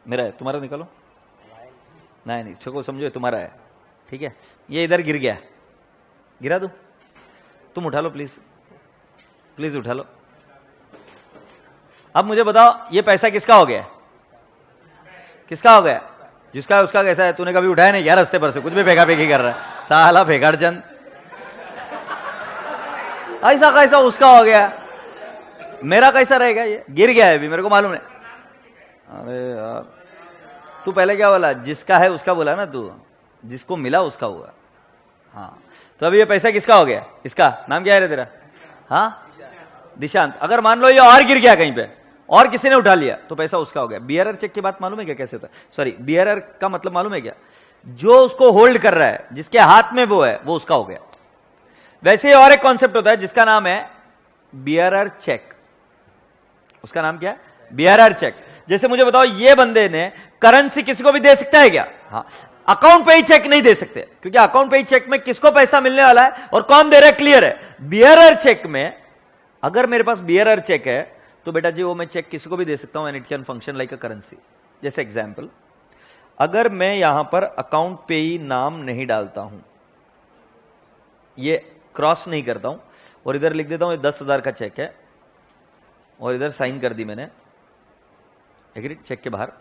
मेरा है। तुम्हारा निकालो। नहीं, छोको समझो तुम्हारा है, ठीक है। ये इधर गिर गया, गिरा दूं? तुम उठा लो प्लीज, प्लीज उठा लो। अब मुझे बताओ ये पैसा किसका हो गया? किसका हो गया? जिसका है उसका कैसा है? तूने कभी उठाया नहीं यार रास्ते पर से, कुछ भी फेंका फेंकी कर रहा है साला फेंकाड़ चंद। ऐसा कैसा उसका हो गया? मेरा कैसा रहेगा? ये गिर गया है अभी, मेरे को मालूम है। अरे यार तू पहले क्या बोला? जिसका है उसका बोला ना तू, जिसको मिला उसका हुआ। हाँ, तो अभी ये पैसा किसका हो गया? इसका नाम क्या है रे तेरा? हाँ, दिशांत। अगर मान लो ये और गिर गया कहीं पे और किसी ने उठा लिया तो पैसा उसका हो गया। बियरर चेक की बात मालूम है क्या कैसे होता है? सॉरी, बियरर का मतलब मालूम है क्या? जो उसको होल्ड कर रहा है, जिसके हाथ में वो है, वो उसका हो गया। वैसे ही और एक कॉन्सेप्ट होता है जिसका नाम है बियरर चेक। उसका नाम क्या है? Bearer check. जैसे मुझे बताओ ये बंदे ने करेंसी किसी को भी दे सकता है क्या? हाँ, अकाउंट पे ही चेक नहीं दे सकते, क्योंकि अकाउंट पे ही चेक में किसको पैसा मिलने वाला है और कौन दे रहा है क्लियर है। बियरर चेक में अगर मेरे पास बियरर चेक है तो बेटा जी वो मैं चेक किसी को भी दे सकता हूं, and it can function like a currency. जैसे एग्जांपल, अगर मैं यहां पर अकाउंट पे ही नाम नहीं डालता हूं, ये क्रॉस नहीं करता हूं और इधर लिख देता हूं ये 10,000 का चेक है और इधर साइन कर दी मैंने, एग्रीड, चेक के बाहर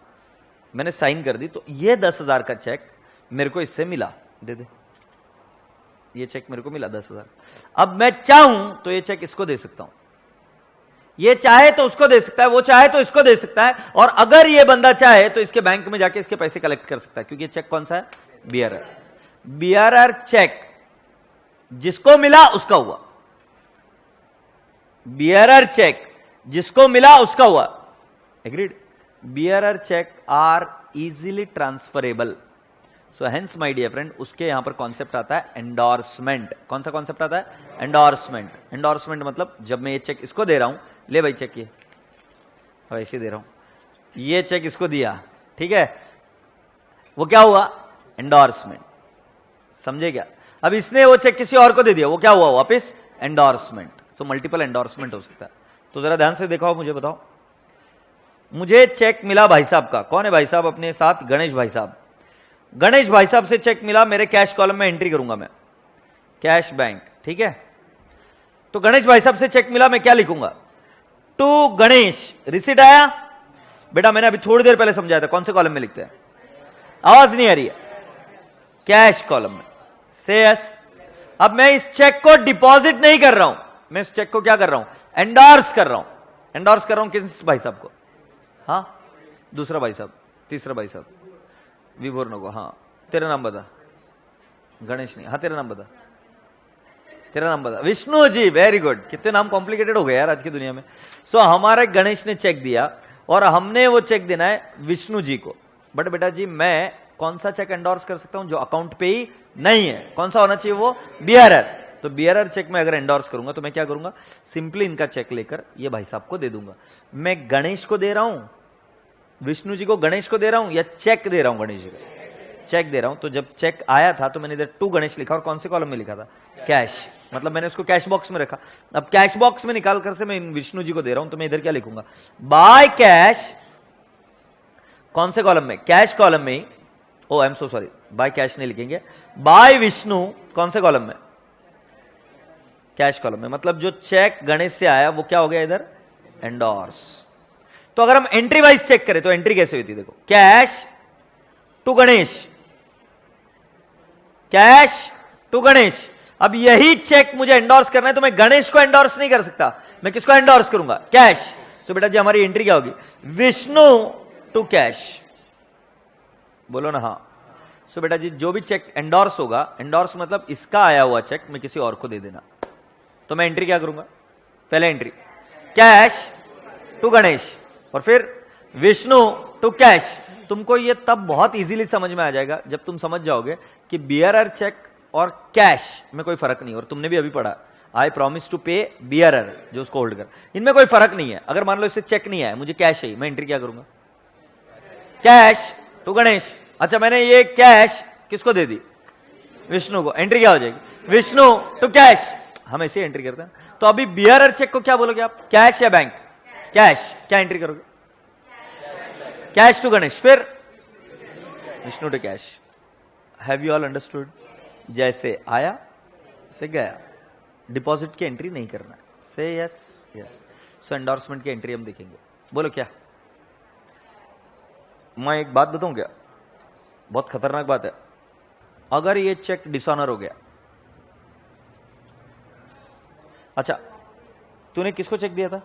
मैंने साइन कर दी, तो ये 10,000 का चेक मेरे को इससे मिला, दे दे, ये चेक मेरे को मिला 10,000। अब मैं चाहूं तो ये चेक इसको दे सकता हूं, ये चाहे तो उसको दे सकता है, वो चाहे तो इसको दे सकता है, और अगर ये बंदा चाहे तो इसके बैंक में जाके इसके पैसे कलेक्ट कर सकता है, क्योंकि ये चेक कौन सा है? बियरर। बियरर चेक जिसको मिला उसका हुआ। बियरर चेक जिसको मिला उसका हुआ, agreed. Bearer cheque are easily transferable, so hence my dear friend उसके यहां पर कॉन्सेप्ट आता है एंडोर्समेंट। कौन सा कॉन्सेप्ट आता है? एंडोर्समेंट। एंडोर्समेंट मतलब जब मैं ये चेक इसको दे रहा हूं, ले भाई चेक, ये ऐसे दे रहा हूं, ये चेक इसको दिया, ठीक है, वो क्या हुआ? एंडोर्समेंट। समझे क्या? अब इसने वो चेक किसी और को दे दिया, वो क्या हुआ? वापस एंडोर्समेंट। तो मल्टीपल एंडोर्समेंट हो सकता है। तो जरा ध्यान से देखो, मुझे बताओ, मुझे चेक मिला भाई साहब का, कौन है भाई साहब अपने साथ? गणेश भाई साहब। गणेश भाई साहब से चेक मिला, मेरे कैश कॉलम में एंट्री करूंगा मैं, कैश बैंक, ठीक है। तो गणेश भाई साहब से चेक मिला, मैं क्या लिखूंगा? टू गणेश, रिसीट आया। बेटा मैंने अभी थोड़ी देर पहले समझाया था, कौन से कॉलम में लिखते हैं? आवाज नहीं आ रही है? कैश कॉलम में। से यस। अब मैं इस चेक को डिपॉजिट नहीं कर रहा हूं, मैं इस चेक को क्या कर रहा हूं? एंडोर्स कर रहा हूं। एंडोर्स कर रहा हूं किस भाई साहब को? हाँ, दूसरा भाई साहब, तीसरा भाई साहब, विभोर को। हाँ, तेरा नाम बता। गणेश नहीं, हाँ तेरा नाम बता। तेरा नाम बता। Vishnu ji, very good. कितने नाम कॉम्प्लिकेटेड हो गए यार आज की दुनिया में। सो हमारे गणेश ने चेक दिया और हमने वो चेक देना है विष्णु जी को। बट बेटा जी मैं कौन सा चेक एंडोर्स कर सकता हूं जो अकाउंट पे ही नहीं है? कौन सा होना चाहिए? वो बियरर। तो बियरर चेक में अगर एंडोर्स करूंगा तो मैं क्या करूंगा? सिंपली इनका चेक लेकर ये भाई साहब को दे दूंगा। मैं गणेश को दे रहा हूं, विष्णु जी को गणेश को दे रहा हूं, या चेक दे रहा हूं गणेश जी को? चेक दे रहा हूं। तो जब चेक आया था तो मैंने इधर टू गणेश लिखा और कौन से कॉलम में लिखा था? कैश। मतलब मैंने उसको कैश बॉक्स में रखा। अब कैश बॉक्स में निकाल कर से मैं विष्णु जी को दे रहा हूं तो मैं इधर क्या लिखूंगा? By cash. कौन से कॉलम में? कैश कॉलम में। Oh I am so sorry, by cash नहीं लिखेंगे, बाय विष्णु। कौन से कॉलम में? कैश कॉलम में। मतलब जो चेक गणेश से आया वो क्या हो गया इधर? एंडोर्स। तो अगर हम एंट्री वाइज चेक करें तो एंट्री कैसे हुई थी? देखो, cash to Ganesh, cash to Ganesh. अब यही चेक मुझे एंडोर्स करना है तो मैं गणेश को एंडोर्स नहीं कर सकता, मैं किसको एंडोर्स करूंगा? कैश। तो बेटा जी हमारी एंट्री क्या होगी? Vishnu to cash. बोलो ना हाँ। सो बेटा जी जो भी चेक एंडोर्स होगा, एंडोर्स मतलब इसका आया हुआ चेक मैं किसी और को दे देना। तो मैं एंट्री क्या करूंगा? पहले एंट्री कैश टू गणेश और फिर विष्णु टू कैश। तुमको ये तब बहुत इजीली समझ में आ जाएगा जब तुम समझ जाओगे कि बियरर चेक और कैश में कोई फर्क नहीं। और तुमने भी अभी पढ़ा आई प्रॉमिस टू पे बियरर, जो उसको होल्ड कर, इनमें कोई फर्क नहीं है। अगर मान लो इससे चेक नहीं आया, मुझे कैश है, मैं एंट्री क्या करूंगा? Cash to Ganesh. अच्छा मैंने ये कैश किसको दे दी? विष्णु को। एंट्री क्या हो जाएगी? Vishnu to cash. हम ऐसे एंट्री करते हैं। तो अभी बियरर चेक को क्या बोलोगे आप? कैश या बैंक? कैश। क्या एंट्री करोगे? कैश टू गणेश, फिर Vishnu to cash. Have you all understood? जैसे आया से गया, डिपॉजिट की एंट्री नहीं करना। से यस यस। सो एंडोर्समेंट की एंट्री हम देखेंगे। बोलो क्या? मैं एक बात बताऊं क्या? बहुत खतरनाक बात है। अगर ये चेक डिसऑनर हो गया, अच्छा तूने किसको चेक दिया था?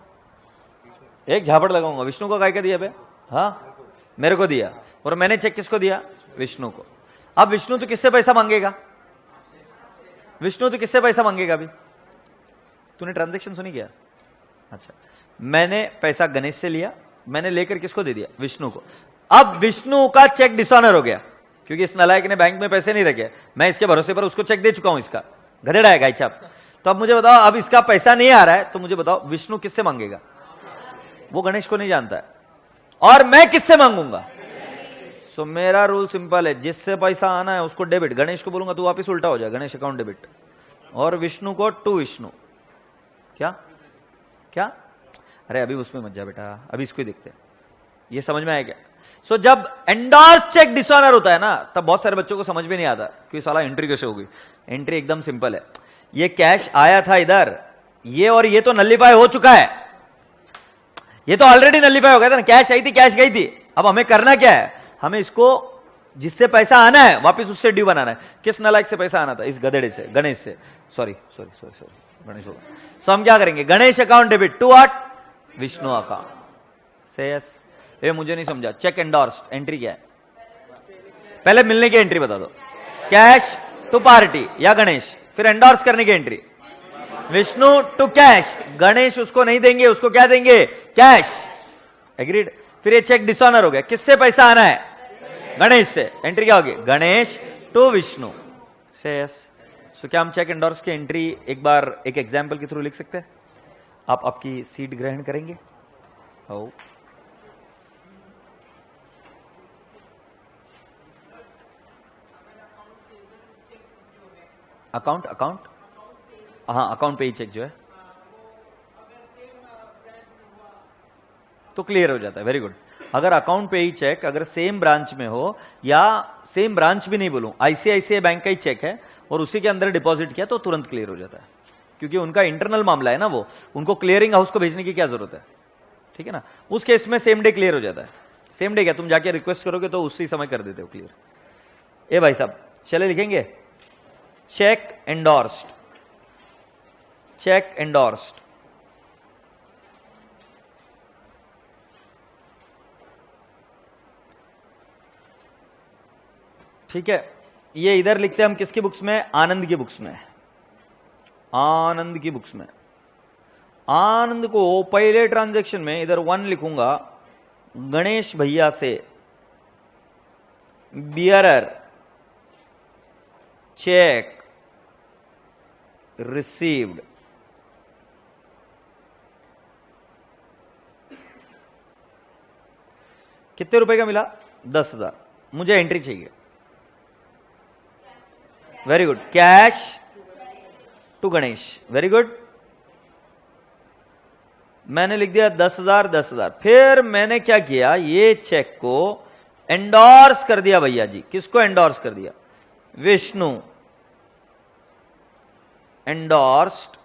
एक झापड़ लगाऊंगा। विष्णु को काय का दिया बे? हाँ मेरे को दिया। और मैंने चेक किसको दिया? विष्णु को। अब विष्णु तो किससे पैसा मांगेगा? विष्णु तो किससे पैसा मांगेगा? अभी तूने ट्रांजैक्शन सुनी क्या? अच्छा मैंने पैसा गणेश से लिया, मैंने लेकर किसको दे दिया? विष्णु को। अब विष्णु का चेक डिसऑनर हो गया क्योंकि इस नालायक ने बैंक में पैसे नहीं रखे, मैं इसके भरोसे पर उसको चेक दे चुका हूं। इसका गधेड़ा है गायछाप। तो अब मुझे बताओ, अब इसका पैसा नहीं आ रहा है तो मुझे बताओ विष्णु किससे मांगेगा? वो गणेश को नहीं जानता है। और मैं किससे मांगूंगा? सो मेरा रूल सिंपल है, जिससे पैसा आना है उसको डेबिट। गणेश को बोलूंगा तू वापिस उल्टा हो जाए, गणेश अकाउंट डेबिट। और विष्णु को टू विष्णु। क्या क्या? अरे अभी उसमें मत जा बेटा, अभी इसको ही देखते हैं। ये समझ में आया क्या? सो जब एंडोर्स चेक डिसऑनर होता है ना, तब बहुत सारे बच्चों को समझ में नहीं आता कि साला एंट्री कैसे होगी। एंट्री एकदम सिंपल है। ये कैश आया था इधर, ये और ये तो नलिफाई हो चुका है। ये तो ऑलरेडी नलिफाई हो गया था ना। कैश आई थी, कैश गई थी। अब हमें करना क्या है? हमें इसको जिससे पैसा आना है वापिस उससे ड्यू बनाना है। किस नालायक से पैसा आना था? इस गधेड़े से, गणेश से। Sorry sorry sorry sorry, Ganesh होगा। सो हम क्या करेंगे? Ganesh account debit to what? Vishnu account. से यस। ये मुझे नहीं समझा। चेक एंडोर्स्ड एंट्री क्या है? पहले मिलने की एंट्री बता दो। कैश टू पार्टी या गणेश, फिर एंडोर्स करने की entry Vishnu to cash. Ganesh उसको नहीं देंगे, उसको क्या देंगे? कैश। एग्रीड। फिर ये चेक डिसऑनर हो गया। किससे पैसा आना है? गणेश से। एंट्री क्या होगी? गणेश टू विष्णु। से यस। सो क्या हम चेक एंडोर्स की एंट्री एक बार एक एग्जाम्पल के थ्रू लिख सकते हैं? आप आपकी सीट ग्रहण करेंगे? हो अकाउंट, अकाउंट, हाँ अकाउंट पे ही चेक जो है तो क्लियर हो जाता है। Very good. अगर अकाउंट पे ही चेक अगर सेम ब्रांच में हो, या सेम ब्रांच भी नहीं बोलूं, आईसीआईसीआई बैंक का ही चेक है और उसी के अंदर डिपॉजिट किया तो तुरंत क्लियर हो जाता है, क्योंकि उनका इंटरनल मामला है ना, वो उनको क्लियरिंग हाउस को भेजने की क्या जरूरत है? ठीक है ना। उस केस में सेम डे क्लियर हो जाता है। सेम डे क्या, तुम जाके रिक्वेस्ट करोगे तो उसी समय कर देते हो क्लियर। ए भाई साहब चले लिखेंगे चेक एंडोर्स्ड, चेक एंडोर्स्ड। ठीक है। ये इधर लिखते हैं हम किसकी बुक्स में? आनंद की बुक्स में। आनंद की बुक्स में। आनंद को पहले ट्रांजैक्शन में इधर 1 लिखूंगा, गणेश भैया से बियरर चेक रिसीव्ड, कितने रुपए का मिला? 10,000। मुझे एंट्री चाहिए। Very good, cash to Ganesh, very good. मैंने लिख दिया 10,000 10,000। फिर मैंने क्या किया, ये चेक को एंडोर्स कर दिया भैया जी। किसको एंडोर्स कर दिया? Vishnu, endorsed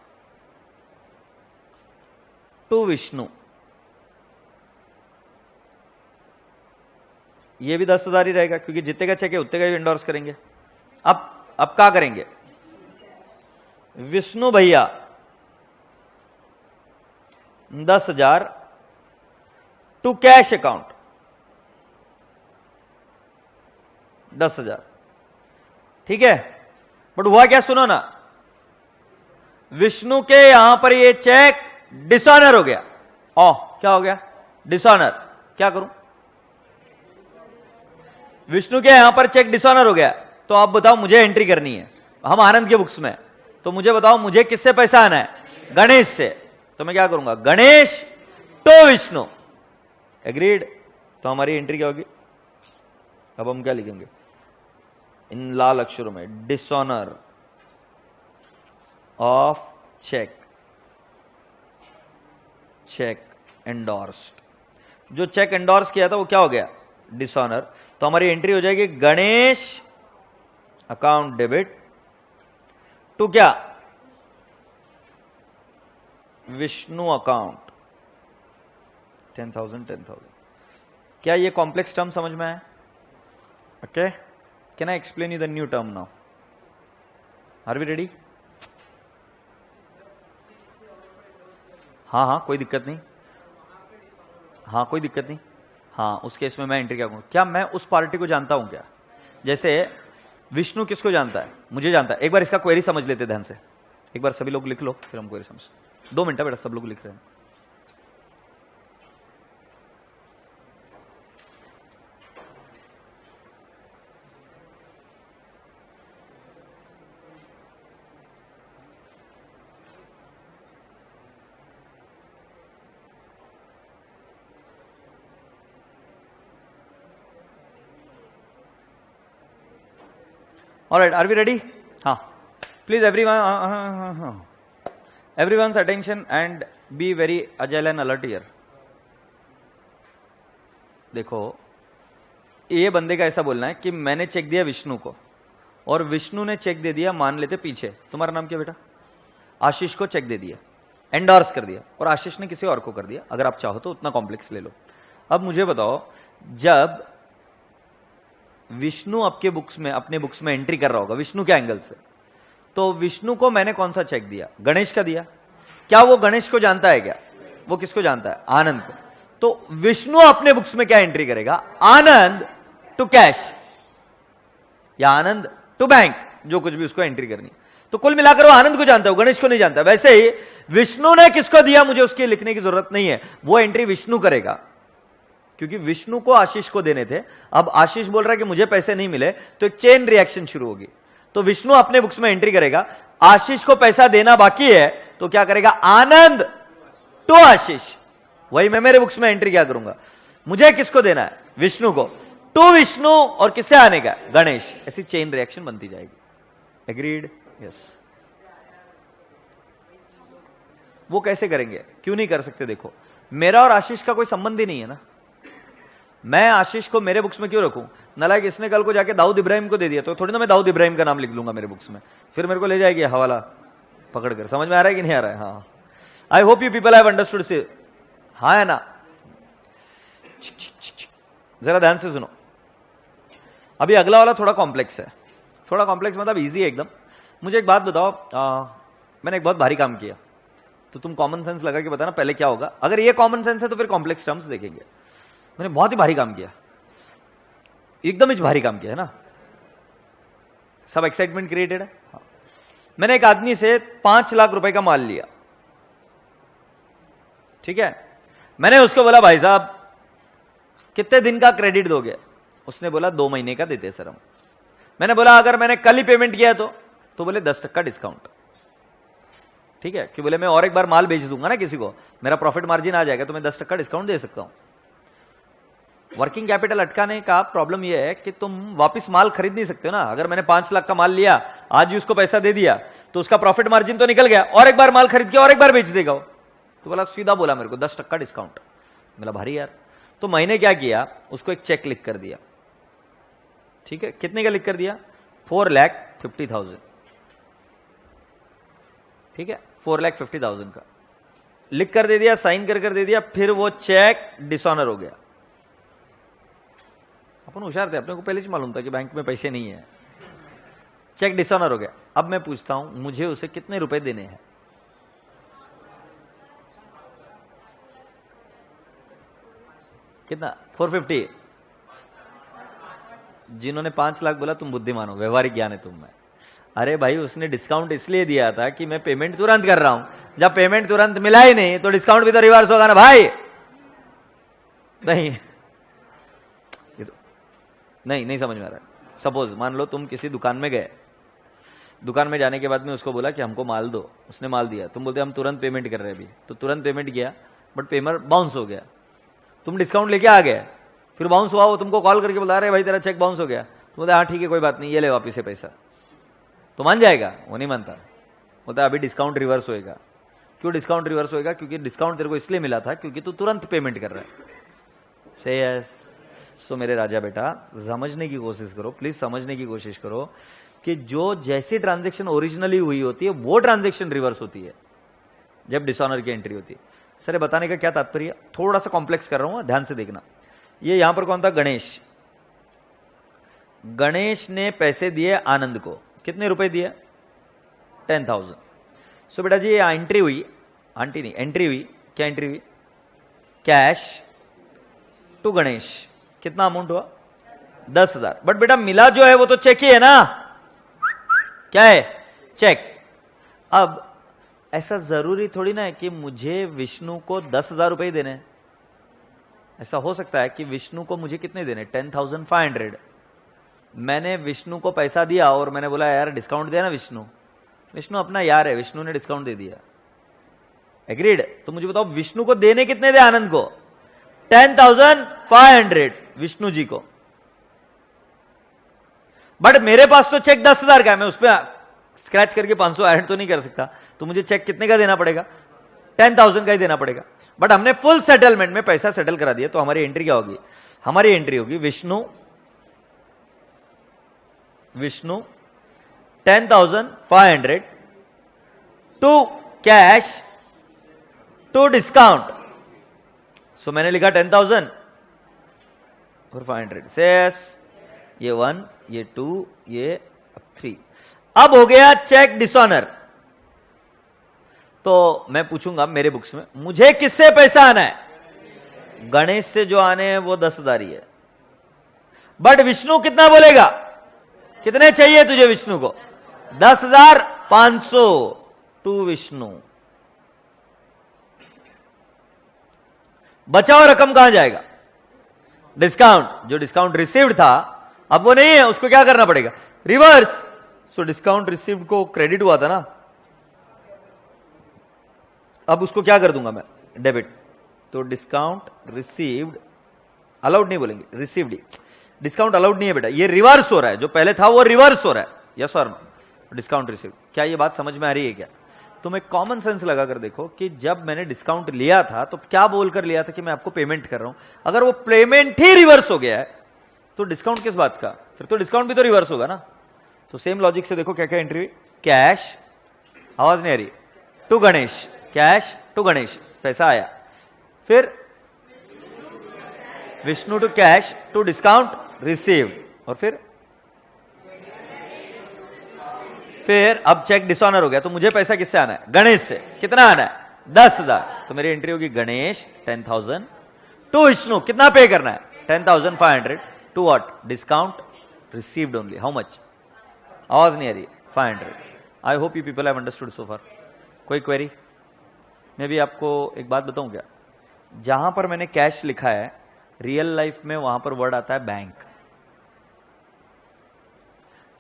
to Vishnu. ये भी 10,000 ही रहेगा, क्योंकि जितने का चेक है उतने का ही एंडोर्स करेंगे। अब क्या करेंगे? विष्णु भैया 10,000 टू कैश अकाउंट 10,000, ठीक है। बट हुआ क्या, सुनो ना, विष्णु के यहां पर ये चेक डिसऑनर हो गया। क्या हो गया? डिसऑनर। क्या करूं? विष्णु के यहां पर चेक डिसऑनर हो गया, तो आप बताओ मुझे एंट्री करनी है। हम आनंद के बुक्स में, तो मुझे बताओ मुझे किससे पैसा आना है? गणेश से। तो मैं क्या करूंगा? गणेश तो विष्णु, एग्रीड। तो हमारी एंट्री क्या होगी? अब हम क्या लिखेंगे इन लाल अक्षरों में? Dishonour of cheque, cheque endorsed. जो चेक एंडोर्स किया था वो क्या हो गया? डिसऑनर। तो हमारी एंट्री हो जाएगी गणेश अकाउंट डेबिट टू क्या? विष्णु अकाउंट 10,000 10,000। क्या ये कॉम्प्लेक्स टर्म समझ में आया? Okay, can I explain you the new term now? Are we ready? हाँ, कोई दिक्कत नहीं। हाँ, कोई दिक्कत नहीं। हाँ, उस केस में मैं एंट्री क्या करूँ? क्या मैं उस पार्टी को जानता हूं क्या? जैसे विष्णु किसको जानता है? मुझे जानता है। एक बार इसका क्वेरी समझ लेते ध्यान से। एक बार सभी लोग लिख लो, फिर हम क्वेरी समझ। 2 मिनट बेटा, सब लोग लिख रहे हैं। Alright, are we ready? Please everyone's attention and be very agile and alert here. देखो, ये बंदे का ऐसा बोलना है कि मैंने चेक दिया विष्णु को, और विष्णु ने चेक दे दिया, मान लेते पीछे, तुम्हारा नाम क्या बेटा? आशीष को चेक दे दिया, एंडोर्स कर दिया, और आशीष ने किसी और को कर दिया। अगर आप चाहो तो उतना कॉम्प्लेक्स ले लो। अब मुझे बताओ, जब विष्णु आपके बुक्स में, अपने बुक्स में एंट्री कर रहा होगा विष्णु के एंगल से, तो विष्णु को मैंने कौन सा चेक दिया? गणेश का दिया। क्या वो गणेश को जानता है क्या? वो किसको जानता है? आनंद को। तो विष्णु अपने बुक्स में क्या एंट्री करेगा? आनंद टू कैश या आनंद टू बैंक, जो कुछ भी उसको एंट्री करनी। तो कुल मिलाकर वो आनंद को जानता है, वो गणेश को नहीं जानता। वैसे ही विष्णु ने किसको दिया, मुझे उसके लिखने की जरूरत नहीं है, वो एंट्री विष्णु करेगा, क्योंकि विष्णु को आशीष को देने थे। अब आशीष बोल रहा है कि मुझे पैसे नहीं मिले, तो एक चेन रिएक्शन शुरू होगी। तो विष्णु अपने बुक्स में एंट्री करेगा, आशीष को पैसा देना बाकी है, तो क्या करेगा? आनंद टू आशीष। वही मैं मेरे बुक्स में एंट्री क्या करूंगा? मुझे किसको देना है? विष्णु को, टू विष्णु, और किससे आने का? गणेश। ऐसी चेन रिएक्शन बनती जाएगी। एग्रीड? यस। वो कैसे करेंगे? क्यों नहीं कर सकते? देखो, मेरा और आशीष का कोई संबंध ही नहीं है ना। मैं आशीष को मेरे बुक्स में क्यों रखूं? नालायक, इसने कल को जाके दाऊद इब्राहिम को दे दिया, तो थोड़ी ना मैं दाऊद इब्राहिम का नाम लिख लूंगा मेरे बुक्स में, फिर मेरे को ले जाएगी हवाला पकड़कर। समझ में आ रहा है कि नहीं आ रहा है? हाँ, आई hope you people have understood से। हाँ है ना? जरा ध्यान से सुनो। अभी अगला वाला थोड़ा कॉम्प्लेक्स है। थोड़ा कॉम्प्लेक्स मतलब इजी है एकदम। मुझे एक बात बताओ, मैंने एक बहुत भारी काम किया, तो तुम कॉमन सेंस लगा के बताना पहले क्या होगा। अगर ये कॉमन सेंस है तो फिर कॉम्प्लेक्स टर्म्स देखेंगे। मैंने बहुत ही भारी काम किया, एकदम ही भारी काम किया है ना। सब एक्साइटमेंट क्रिएटेड है। मैंने एक आदमी से 5 लाख रुपए का माल लिया, ठीक है। मैंने उसको बोला भाई साहब कितने दिन का क्रेडिट दोगे? उसने बोला 2 महीने का देते सर हम। मैंने बोला अगर मैंने कल ही पेमेंट किया तो बोले 10% डिस्काउंट, ठीक है। कि बोले मैं और एक बार माल बेच दूंगा ना किसी को, मेरा प्रॉफिट मार्जिन आ जाएगा तो मैं 10% डिस्काउंट दे सकता हूं। वर्किंग कैपिटल अटकाने का प्रॉब्लम यह है कि तुम वापस माल खरीद नहीं सकते हो ना। अगर मैंने 5 लाख का माल लिया, आज ही उसको पैसा दे दिया, तो उसका प्रॉफिट मार्जिन तो निकल गया, और एक बार माल खरीद के और एक बार बेच देगा वो। तो बोला सीधा बोला मेरे को 10% डिस्काउंट। बोला भारी यार। तो मैंने क्या किया, उसको एक चेक लिख कर दिया, ठीक है। कितने का लिख कर दिया? 4,50,000, ठीक है। 4,50,000 का लिख कर दे दिया, साइन कर दे दिया। फिर वो चेक डिसऑनर हो गया। अपन होशियार थे, अपने को पहले ही मालूम था कि बैंक में पैसे नहीं है। चेक डिसऑनर हो गया। अब मैं पूछता हूं मुझे उसे कितने रुपए देने हैं? कितना? 450। जिन्होंने 5 लाख बोला तुम बुद्धिमान हो, व्यवहारिक ज्ञान है तुम में। अरे भाई उसने डिस्काउंट इसलिए दिया था कि मैं पेमेंट तुरंत कर रहा हूं। जब पेमेंट तुरंत मिला ही नहीं तो डिस्काउंट भी तो रिवर्स होगा ना भाई। नहीं नहीं समझ में आ रहा है। सपोज मान लो तुम किसी दुकान में गए, दुकान में जाने के बाद में उसको बोला कि हमको माल दो, उसने माल दिया, तुम बोलते हम तुरंत पेमेंट कर रहे हैं अभी, तो तुरंत पेमेंट किया, बट पेमेंट बाउंस हो गया। तुम डिस्काउंट लेके आ गए, फिर बाउंस हुआ, वो तुमको कॉल करके बोला अरे भाई तेरा चेक बाउंस हो गया। तो बोलते हाँ ठीक है कोई बात नहीं, ये ले वापिस से पैसा। तो मान जाएगा? वो नहीं मानता, बोलता अभी डिस्काउंट रिवर्स होएगा। क्यों डिस्काउंट रिवर्स होएगा? क्योंकि डिस्काउंट तेरे को इसलिए मिला था क्योंकि तू तुरंत पेमेंट कर रहा है। से यस। सो मेरे राजा बेटा समझने की कोशिश करो, प्लीज समझने की कोशिश करो कि जो जैसी ट्रांजैक्शन ओरिजिनली हुई होती है वो ट्रांजैक्शन रिवर्स होती है जब डिसऑनर की एंट्री होती है। सर बताने का क्या तात्पर्य? थोड़ा सा कॉम्प्लेक्स कर रहा हूं, ध्यान से देखना। ये यहां पर कौन था? गणेश। गणेश ने पैसे दिए आनंद को। कितने रुपए दिए? 10,000। सो बेटा जी ये एंट्री हुई, आंटी नहीं एंट्री हुई। क्या एंट्री हुई? Cash to Ganesh. कितना अमाउंट हुआ? 10,000। बट बेटा मिला जो है वो तो चेक ही है ना। क्या है? चेक। अब ऐसा जरूरी थोड़ी ना है कि मुझे विष्णु को 10,000 रुपए देने। ऐसा हो सकता है कि विष्णु को मुझे कितने देने? 10,500। मैंने विष्णु को पैसा दिया और मैंने बोला यार डिस्काउंट दिया ना विष्णु। विष्णु अपना यार है, विष्णु ने डिस्काउंट दे दिया। एग्रीड? तो मुझे बताओ विष्णु को देने कितने दे आनंद को? 10,500 विष्णु जी को। बट मेरे पास तो चेक 10,000 का है, मैं उस पर स्क्रैच करके 500 ऐड तो नहीं कर सकता। तो मुझे चेक कितने का देना पड़ेगा? 10,000 का ही देना पड़ेगा। बट हमने फुल सेटलमेंट में पैसा सेटल करा दिया, तो हमारी एंट्री क्या होगी? हमारी एंट्री होगी Vishnu 10,500 to cash to discount. So मैंने लिखा 10,000 और 500 सेस, ये 1, ये 2, ये 3। अब हो गया चेक डिसऑनर। तो मैं पूछूंगा मेरे बुक्स में मुझे किससे पैसा आना है? गणेश से जो आने हैं वो 10,000 ही है। बट विष्णु कितना बोलेगा? कितने चाहिए तुझे विष्णु को? 10,500 टू विष्णु। बचा हुआ रकम कहां जाएगा? डिस्काउंट। जो डिस्काउंट रिसीव्ड था अब वो नहीं है, उसको क्या करना पड़ेगा? रिवर्स। सो डिस्काउंट रिसीव्ड को क्रेडिट हुआ था ना, अब उसको क्या कर दूंगा मैं? डेबिट। तो डिस्काउंट रिसीव्ड, अलाउड नहीं बोलेंगे, रिसीव्ड ही। डिस्काउंट अलाउड नहीं है बेटा, ये रिवर्स हो रहा है, जो पहले था वो रिवर्स हो रहा है। यस और नो? Discount received. क्या ये बात समझ में आ रही है क्या? तो मैं कॉमन सेंस लगाकर देखो कि जब मैंने डिस्काउंट लिया था तो क्या बोलकर लिया था कि मैं आपको पेमेंट कर रहा हूं। अगर वो पेमेंट ही रिवर्स हो गया है तो डिस्काउंट किस बात का? फिर तो डिस्काउंट भी तो रिवर्स होगा ना। तो सेम लॉजिक से देखो क्या क्या एंट्री हुई। कैश, आवाज नहीं आ रही, to Ganesh. Cash to Ganesh, पैसा आया। फिर Vishnu to cash to discount received. और फिर अब चेक डिसऑनर हो गया, तो मुझे पैसा किससे आना है? गणेश से। कितना आना है? 10,000। तो मेरी एंट्री होगी गणेश 10,000 टू विष्णु। कितना पे करना है? 10,500 to what? Discount received only. How much? आवाज नहीं आ रही। 500। I hope you people have understood so far. कोई क्वेरी? मैं भी आपको एक बात बताऊं क्या, जहां पर मैंने कैश लिखा है रियल लाइफ में वहां पर वर्ड आता है बैंक,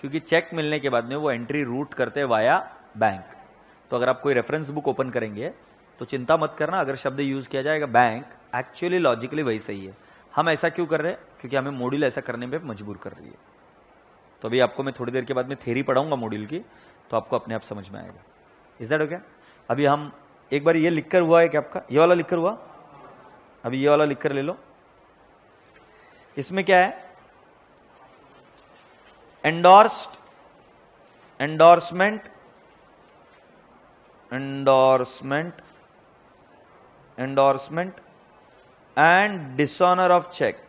क्योंकि चेक मिलने के बाद में वो एंट्री रूट करते हैं वाया बैंक. तो अगर आप कोई रेफरेंस बुक ओपन करेंगे तो चिंता मत करना, अगर शब्द यूज किया जाएगा बैंक, एक्चुअली लॉजिकली वही सही है. हम ऐसा क्यों कर रहे हैं? क्योंकि हमें मॉड्यूल ऐसा करने में मजबूर कर रही है. तो अभी आपको मैं थोड़ी देर के बाद में थ्योरी पढ़ाऊंगा मॉड्यूल की, तो आपको अपने आप समझ में आएगा. Is that okay? अभी हम एक बार ये लिखकर हुआ है कि आपका ये वाला लिखकर हुआ, अभी ये वाला लिखकर ले लो. इसमें क्या है? Endorsed, endorsement, endorsement, endorsement and dishonour of cheque.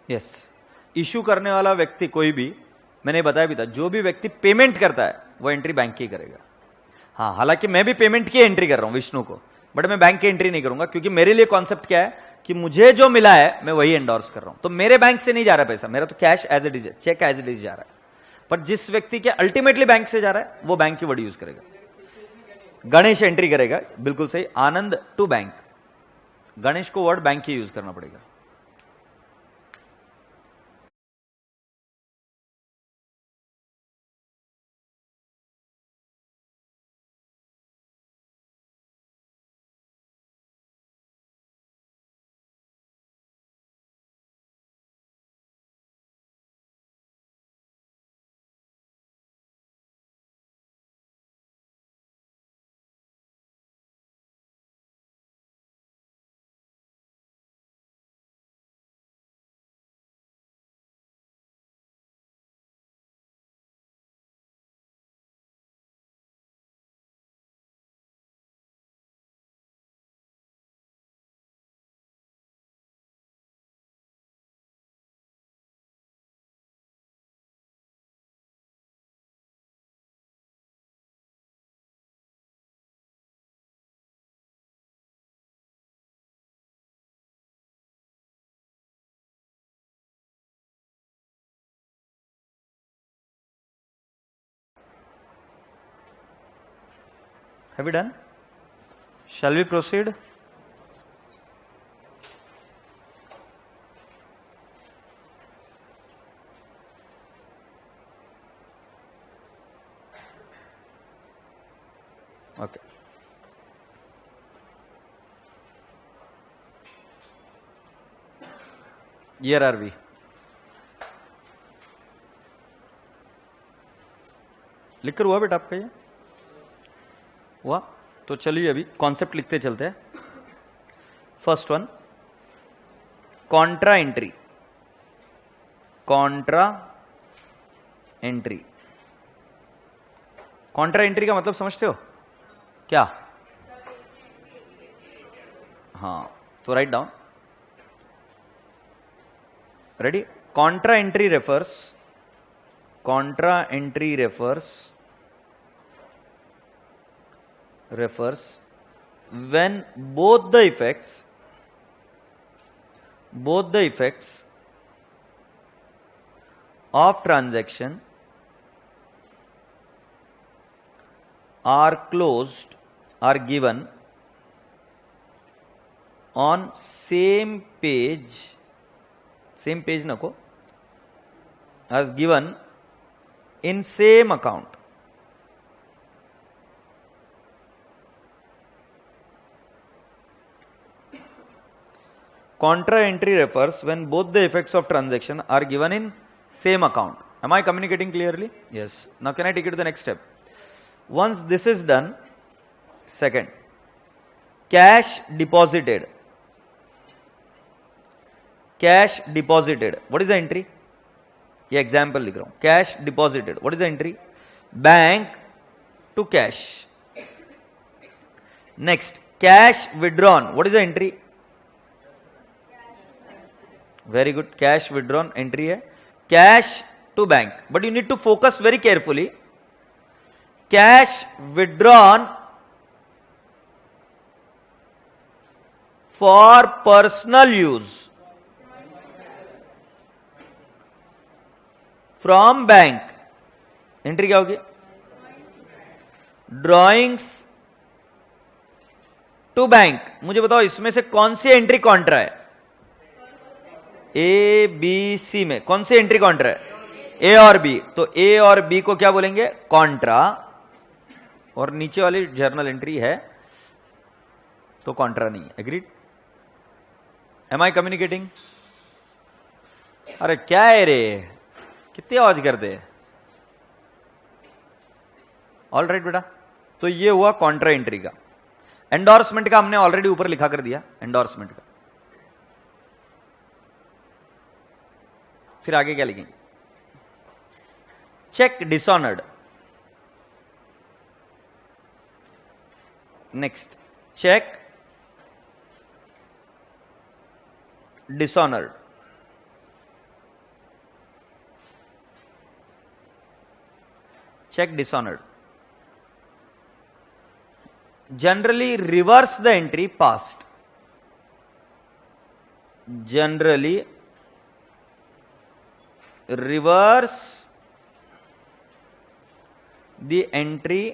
Yes, issue करने वाला व्यक्ति कोई भी, मैंने बताया भी था, जो भी व्यक्ति पेमेंट करता है वो एंट्री बैंक की करेगा. हाँ, हालांकि मैं भी पेमेंट की एंट्री कर रहा हूं विष्णु को, बट मैं बैंक की एंट्री नहीं करूंगा, क्योंकि मेरे लिए कॉन्सेप्ट क्या है कि मुझे जो मिला है मैं वही एंडोर्स कर रहा हूं. तो मेरे बैंक से नहीं जा रहा पैसा, मेरा तो cash as it is, cheque as it is जा रहा है. पर जिस व्यक्ति के अल्टीमेटली बैंक से जा रहा है वो बैंक की वर्ड यूज करेगा. गणेश एंट्री करेगा, बिल्कुल सही, आनंद टू बैंक. गणेश को वर्ड बैंक की यूज करना पड़ेगा. Have we done? Shall we proceed? Okay. Here are we. लिखकर हुआ बेटा आपका ये? हुआ? तो चलिए अभी कॉन्सेप्ट लिखते चलते हैं. First one, Contra entry. Contra entry. Contra entry का मतलब समझते हो क्या? हाँ, तो write down. Ready? Contra entry refers, Contra entry refers when both the effects of transaction are closed, are given on same page नको, as given in same account. Contra entry refers when both the effects of transaction are given in same account. Am I communicating clearly? Yes. Now can I take it to the next step? Once this is done, second, cash deposited. Cash deposited. What is the entry? ये example लिख रहा हूं. Cash deposited. What is the entry? Bank to cash. Next, cash withdrawn. What is the entry? Very good, cash withdrawn entry है, cash to bank, but you need to focus very carefully. Cash withdrawn for personal use from bank, entry क्या होगी? Drawings to bank. मुझे बताओ इसमें से कौन सी entry Contra है? ए बी सी में कौन सी एंट्री कॉन्ट्रा है? ए और बी. तो ए और बी को क्या बोलेंगे? कॉन्ट्रा. और नीचे वाली जर्नल एंट्री है तो कॉन्ट्रा नहीं. एग्रीड? M I communicating? अरे क्या है रे, कितनी आवाज करते? ऑल राइट बेटा. तो ये हुआ कॉन्ट्रा एंट्री का. एंडोर्समेंट का हमने ऑलरेडी ऊपर लिखा कर दिया, एंडोर्समेंट का. फिर आगे क्या लिखेंगे? Cheque dishonoured. Next, cheque dishonoured. Cheque dishonoured. Generally reverse the entry past. Generally reverse the entry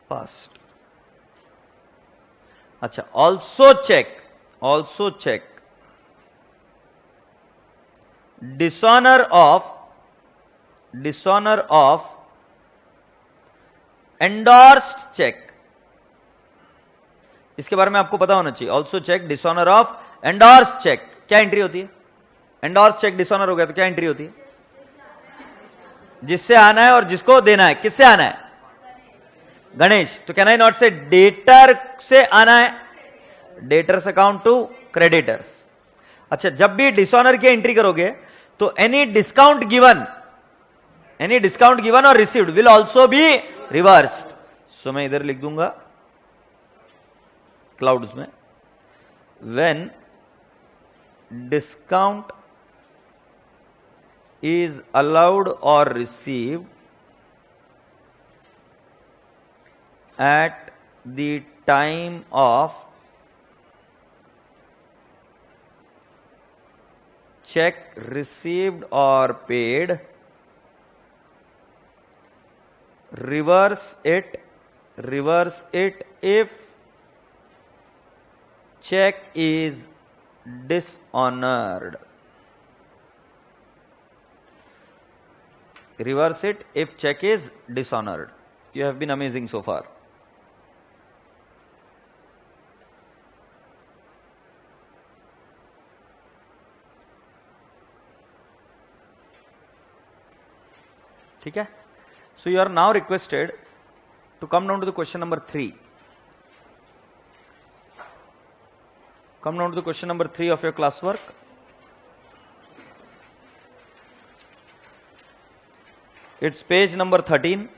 past. अच्छा, also check dishonor of endorsed check. इसके बारे में आपको पता होना चाहिए. Also cheque dishonour of endorsed cheque. क्या एंट्री होती है? एंडोर्स्ड चेक डिसऑनर हो गया तो क्या एंट्री होती है? जिससे आना है और जिसको देना है. किससे आना है? गणेश. तो can I not say debtor से आना है? Debtors account to creditors. अच्छा, जब भी डिसऑनर की एंट्री करोगे तो एनी डिस्काउंट गिवन और received will also be reversed. So मैं इधर लिख दूंगा क्लाउड्स में, व्हेन डिस्काउंट इज अलाउड और received at the time of check received or paid, reverse it if check is dishonored. Reverse it if check is dishonored. You have been amazing so far. ठीक है. So you are now requested to come down to the question number 3. Come down to the question number 3 of your classwork. It's page number 13.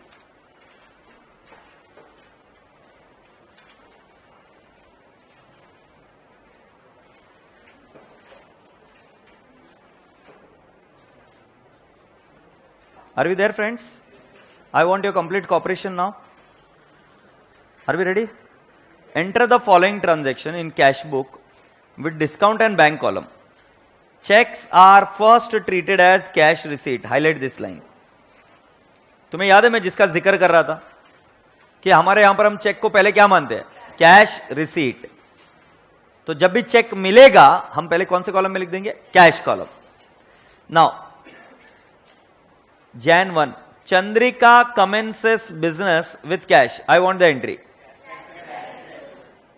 Are we there, friends? I want your complete cooperation now. Are we ready? Enter the following transaction in cash book with discount and bank column. Checks are first treated as cash receipt. Highlight this line. तुम्हें याद है मैं जिसका जिक्र कर रहा था कि हमारे यहां पर हम चेक को पहले क्या मानते हैं? Cash receipt. तो जब भी चेक मिलेगा हम पहले कौन से कॉलम में लिख देंगे? Cash column. Now Jan 1, Chandrika commences business with cash. I want the entry.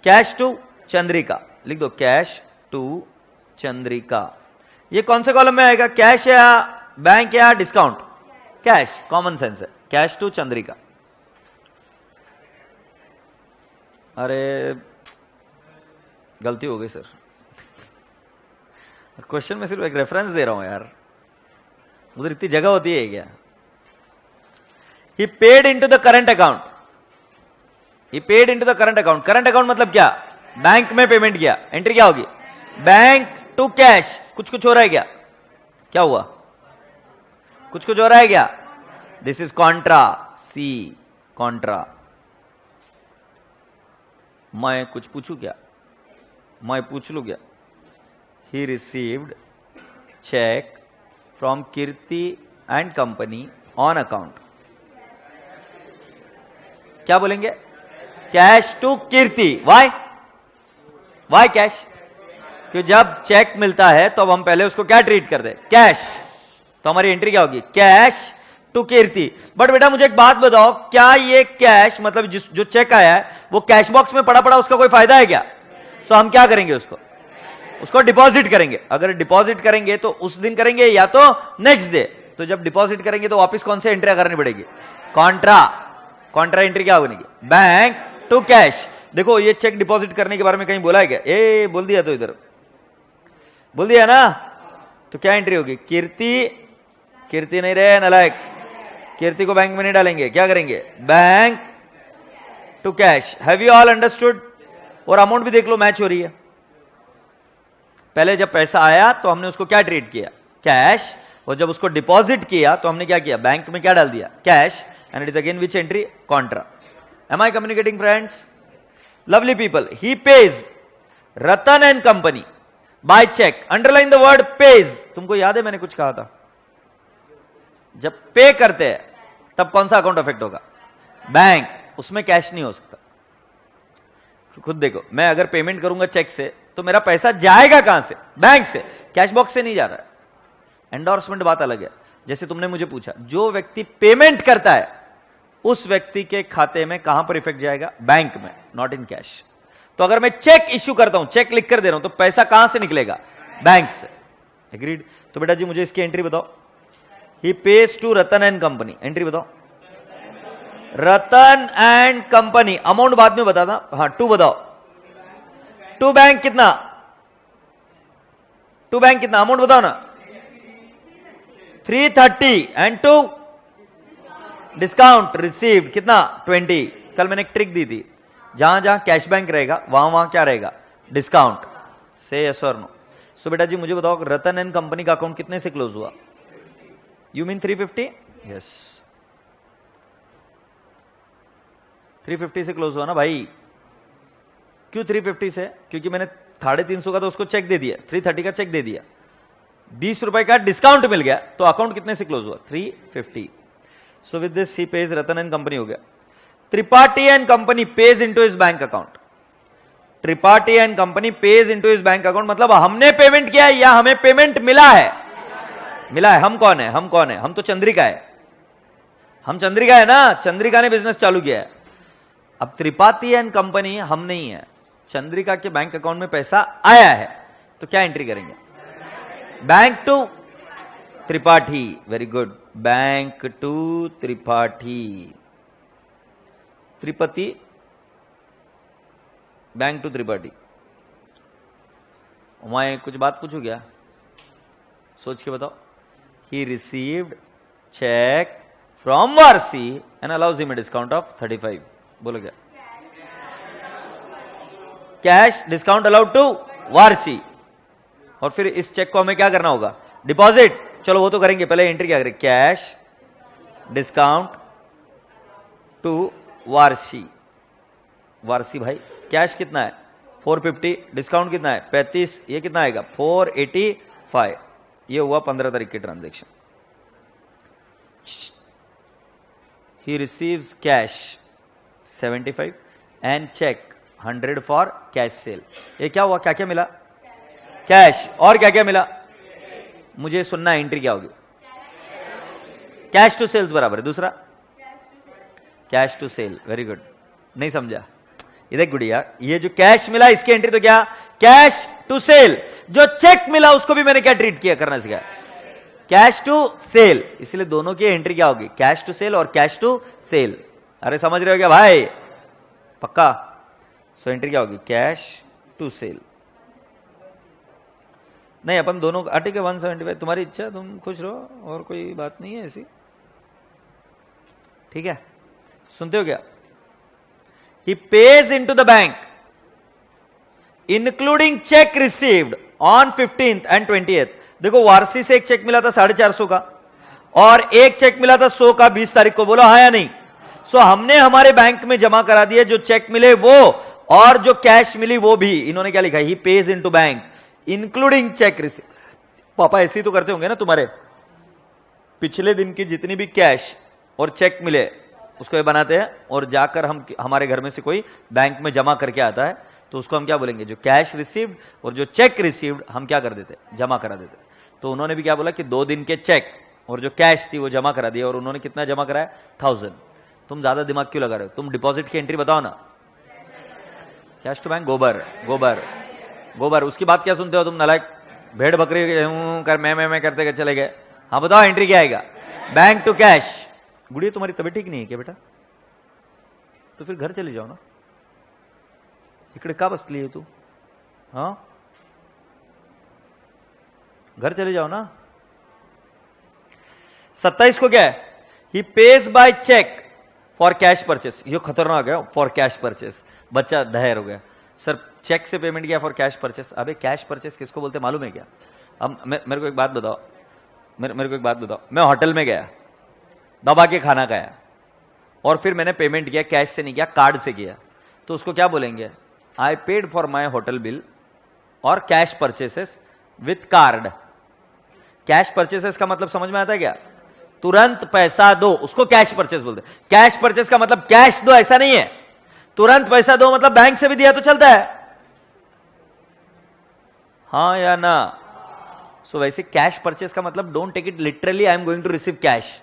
Cash to Chandrika. लिख दो cash to Chandrika. ये कौन से कॉलम में आएगा? कैश या बैंक या डिस्काउंट? कैश. कॉमन सेंस है. Cash to Chandrika. अरे गलती हो गई सर. क्वेश्चन में सिर्फ एक रेफरेंस दे रहा हूं यार. उधर इतनी जगह होती है क्या? He paid into the current account. He paid into the current account. Current account मतलब क्या? बैंक में पेमेंट किया. एंट्री क्या होगी? Bank to cash. कुछ कुछ हो रहा है क्या? क्या हुआ? कुछ कुछ हो रहा है क्या? This is contra, see contra. मैं कुछ पूछूं क्या? मैं पूछ लू क्या? He received cheque from Kirti and company on account. क्या बोलेंगे? Cash to Kirti. Why? Why cash? कि जब चेक मिलता है तो अब हम पहले उसको क्या ट्रीट कर दे? कैश। तो हमारी एंट्री क्या होगी? Cash to Kirti. बट बेटा मुझे एक बात बताओ, क्या ये कैश मतलब जो चेक आया है वो कैश बॉक्स में पड़ा पड़ा उसका कोई फायदा है क्या? तो हम क्या करेंगे? उसको डिपॉजिट करेंगे। अगर डिपॉजिट करेंगे तो उस दिन करेंगे या तो नेक्स्ट डे। तो जब डिपॉजिट करेंगे तो वापस कौन से एंट्री करनी पड़ेगी? कॉन्ट्रा। कॉन्ट्रा एंट्री क्या होगी? Bank to cash. देखो ये चेक डिपॉजिट करने के बारे में कहीं बोला है क्या? ए बोल दिया तो इधर बोल दिया ना, तो क्या एंट्री होगी? कीर्ति नहीं रहे नालायक, कीर्ति को बैंक में नहीं डालेंगे। क्या करेंगे? Bank to cash. Have you all understood? और अमाउंट भी देख लो मैच हो रही है। पहले जब पैसा आया तो हमने उसको क्या ट्रीट किया? कैश। और जब उसको डिपॉजिट किया तो हमने क्या किया? बैंक में क्या डाल दिया? Cash. And it is again which entry? Contra. Am I communicating friends? Lovely people, he pays Ratan and company by cheque. Underline the word pays. तुमको याद है मैंने कुछ कहा था? जब पे करते हैं तब कौन सा अकाउंट अफेक्ट होगा? बैंक। उसमें कैश नहीं हो सकता। खुद देखो, मैं अगर पेमेंट करूंगा चेक से तो मेरा पैसा जाएगा कहां से? बैंक से। कैश बॉक्स से नहीं जा रहा है। एंडोर्समेंट बात अलग है। जैसे तुमने मुझे पूछा, जो व्यक्ति पेमेंट करता है उस व्यक्ति के खाते में कहां पर इफेक्ट जाएगा? बैंक में, नॉट इन कैश। तो अगर मैं चेक इश्यू करता हूं, चेक लिख कर दे रहा हूं, तो पैसा कहां से निकलेगा? बैंक से। एग्रीड? तो बेटा जी मुझे इसकी एंट्री बताओ। He pays to Ratan and company. Entry बताओ। Ratan and company. अमाउंट बाद में बताना। हाँ, टू बताओ। टू बैंक कितना? टू बैंक कितना? अमाउंट बताओ ना। 330 एंड टू डिस्काउंट रिसीव्ड कितना? 20। कल मैंने एक ट्रिक दी थी, जहां जहां कैश बैंक रहेगा वहां वहां क्या रहेगा? डिस्काउंट। से यस और नो। सो बेटा जी मुझे बताओ, रतन एंड कंपनी का अकाउंट कितने से क्लोज हुआ? You mean 350? यस, 350 से क्लोज हुआ ना भाई। क्यों 350 से? क्योंकि मैंने 350 का तो उसको चेक दे दिया, 330 का चेक दे दिया, 20 रुपए का डिस्काउंट मिल गया, तो अकाउंट कितने से क्लोज हुआ? 350। So with this he pays Ratan and company हो गया। Tripathi and company pays into his bank account. Tripathi and company pays into his bank account मतलब हमने पेमेंट किया है या हमें पेमेंट मिला है? मिला है। हम कौन है? हम तो चंद्रिका है। हम चंद्रिका है ना, चंद्रिका ने बिजनेस चालू किया है। अब त्रिपाठी एंड कंपनी हम नहीं है, चंद्रिका के बैंक अकाउंट में पैसा आया है, तो क्या एंट्री करेंगे? Bank to Tripathi. Very good. Bank to Tripathi. Tripathi, bank to Tripathi. मैं कुछ बात पूछू क्या? सोच के बताओ। He received cheque from Warsi and allows him a discount of 35। बोलो क्या? Cash discount allowed to Warsi. और फिर इस चेक को हमें क्या करना होगा? डिपॉजिट। चलो वो तो करेंगे, पहले एंट्री क्या करें? Cash discount to Warsi. Warsi भाई कैश कितना है? 450। डिस्काउंट कितना है? 35। ये कितना आएगा? 485। ये हुआ 15 तारीख की transaction. He receives cash 75 and cheque 100 for cash sale. ये क्या हुआ? क्या क्या मिला? कैश। और क्या क्या मिला? मुझे सुनना, एंट्री क्या होगी? कैश टू सेल्स बराबर है। दूसरा cash to sale. Very good. नहीं समझा? इधर गुड़िया, ये जो कैश मिला इसकी एंट्री तो क्या? Cash to sale. जो चेक मिला उसको भी मैंने क्या ट्रीट किया करना सिखाया? Cash to sale. इसलिए दोनों की एंट्री क्या होगी? कैश टू सेल और कैश टू सेल। अरे समझ रहे हो क्या भाई? पक्का? सो एंट्री क्या होगी? Cash to sale. नहीं, अपन दोनों का ठीक है। 175 तुम्हारी इच्छा, तुम खुश रहो, और कोई बात नहीं है ऐसी। ठीक है, सुनते हो क्या? He pays into the bank, including check received on 15th and 20th। देखो वारसी से एक चेक मिला था 450 का और एक चेक मिला था 100 का 20 तारीख को, बोलो हाँ या नहीं। सो हमने हमारे बैंक में जमा करा दिए, जो चेक मिले वो और जो कैश मिली वो भी। इन्होंने क्या लिखा, he pays into bank including cheque receive. पापा ऐसे ही तो करते होंगे ना, तुम्हारे पिछले दिन की जितनी भी कैश और चेक मिले उसको ये बनाते हैं और जाकर हमारे घर में से कोई बैंक में जमा करके आता है तो उसको हम क्या बोलेंगे, जो कैश रिसीव्ड और जो चेक रिसीव्ड हम क्या कर देते, जमा करा देते। तो उन्होंने भी क्या बोला कि 2 दिन के चेक और जो कैश थी वो जमा करा दिया। और उन्होंने कितना जमा कराया, 1000। तुम ज्यादा दिमाग क्यों लगा रहे हो, तुम डिपॉजिट की एंट्री बताओ ना। कैश टू बैंक, गोबर गोबर गोबर, उसकी बात क्या सुनते हो तुम नालायक, भेड़ बकरी कर मैं करते चले गए। हाँ बताओ एंट्री क्या आएगा, बैंक टू कैश। गुड़िया तुम्हारी तबीयत ठीक नहीं है क्या बेटा, तो फिर घर चली जाओ ना, इकडे का बसली है तू, हाँ घर चले जाओ ना। 27 को क्या है, he pays by cheque for cash purchase. ये खतरनाक है, फॉर कैश परचेस। बच्चा दहर हो गया, सर चेक से पेमेंट किया फॉर कैश परचेस। अबे कैश परचेस किसको बोलते मालूम है क्या। अब मेरे को एक बात बताओ, मेरे को एक बात बताओ, मैं होटल में गया, दबा के खाना खाया और फिर मैंने पेमेंट किया, कैश से नहीं किया, कार्ड से किया, तो उसको क्या बोलेंगे, I paid for my hotel bill और cash purchases with card. Cash purchases का मतलब समझ में आता है क्या, तुरंत पैसा दो, उसको कैश परचेस बोलते हैं। कैश परचेस का मतलब कैश दो ऐसा नहीं है, तुरंत पैसा दो मतलब बैंक से भी दिया तो चलता है, हाँ या ना। सो वैसे कैश परचेस का मतलब don't take it literally I am going to receive cash,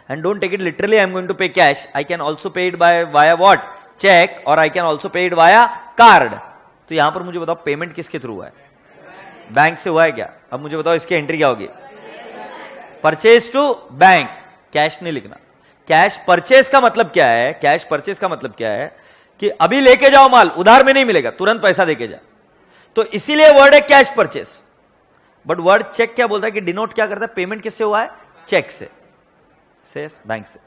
and don't take it literally I'm going to pay cash. I can also pay it via what, check, और I can also pay it via card। तो यहां पर मुझे बताओ payment किसके through हुआ है, bank से हुआ है क्या। अब मुझे बताओ इसकी एंट्री क्या होगी, परचेज टू बैंक, कैश नहीं लिखना। कैश परचेज का मतलब क्या है, कैश परचेज का मतलब क्या है कि अभी लेके जाओ माल, उधार में नहीं मिलेगा, तुरंत पैसा देके जा। तो इसीलिए वर्ड है cash purchase. But word cheque क्या बोलता है कि डिनोट क्या करता है, पेमेंट किससे हुआ है, चेक से बैंक से।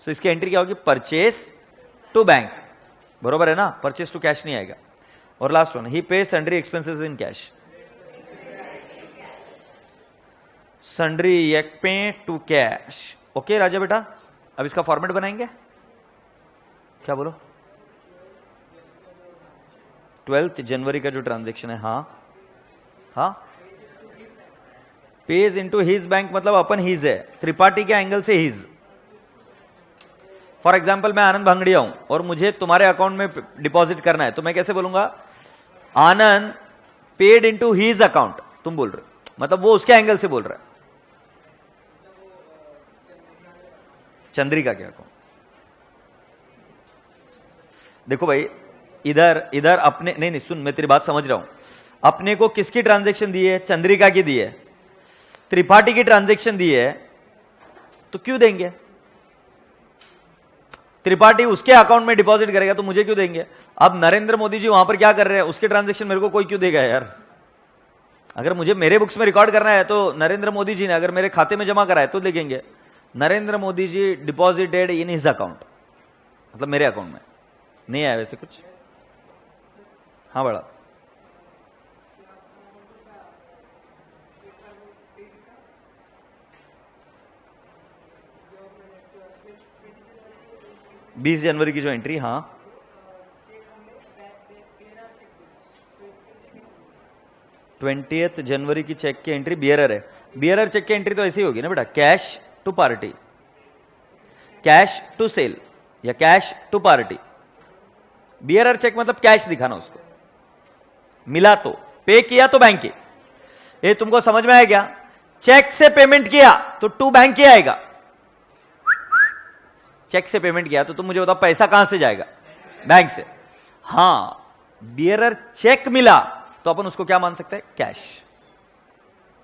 सो इसकी एंट्री क्या होगी, परचेस टू बैंक, बरोबर है ना, परचेस टू कैश नहीं आएगा। और last one, he pays sundry expenses in cash, sundry एक पे टू कैश। ओके राजा बेटा, अब इसका फॉर्मेट बनाएंगे, क्या बोलो, 12 जनवरी का जो ट्रांजैक्शन है, हाँ पेज इनटू हिज बैंक मतलब अपन हिज है, त्रिपाठी के एंगल से हिज। फॉर एग्जाम्पल मैं आनंद भांगड़िया हूं और मुझे तुम्हारे अकाउंट में डिपॉजिट करना है, तो मैं कैसे बोलूंगा, आनंद पेड इनटू हिज अकाउंट। तुम बोल रहे हो, मतलब वो उसके एंगल से बोल रहा है। चंद्रिका के अकाउंट, देखो भाई इधर अपने नहीं सुन, मैं तेरी बात समझ रहा हूं। अपने को किसकी ट्रांजैक्शन दी है, चंद्रिका की दी है, त्रिपाठी की ट्रांजैक्शन दी है, तो क्यों देंगे, त्रिपाठी उसके अकाउंट में डिपॉजिट करेगा तो मुझे क्यों देंगे। अब नरेंद्र मोदी जी वहां पर क्या कर रहे हैं, उसके ट्रांजैक्शन मेरे को कोई क्यों देगा यार। अगर मुझे मेरे बुक्स में रिकॉर्ड करना है तो नरेंद्र मोदी जी ने अगर मेरे खाते में जमा करा है तो देखेंगे, Narendra Modi ji deposited in his account, मतलब मेरे अकाउंट में नहीं आया वैसे कुछ। हाँ बड़ा, बीस जनवरी की जो एंट्री, हाँ 20 जनवरी की चेक की एंट्री बियरर है। बियरर चेक की एंट्री तो ऐसी होगी ना बेटा, cash to party, cash to sale या cash to party. Bearer cheque मतलब कैश दिखाना उसको, मिला तो पे किया तो बैंक की। ये तुमको समझ में आया क्या, चेक से पेमेंट किया तो टू बैंक ही आएगा, चेक से पेमेंट किया तो तुम मुझे बताओ पैसा कहां से जाएगा, बैंक से। हां बियरर चेक मिला तो अपन उसको क्या मान सकते हैं, कैश।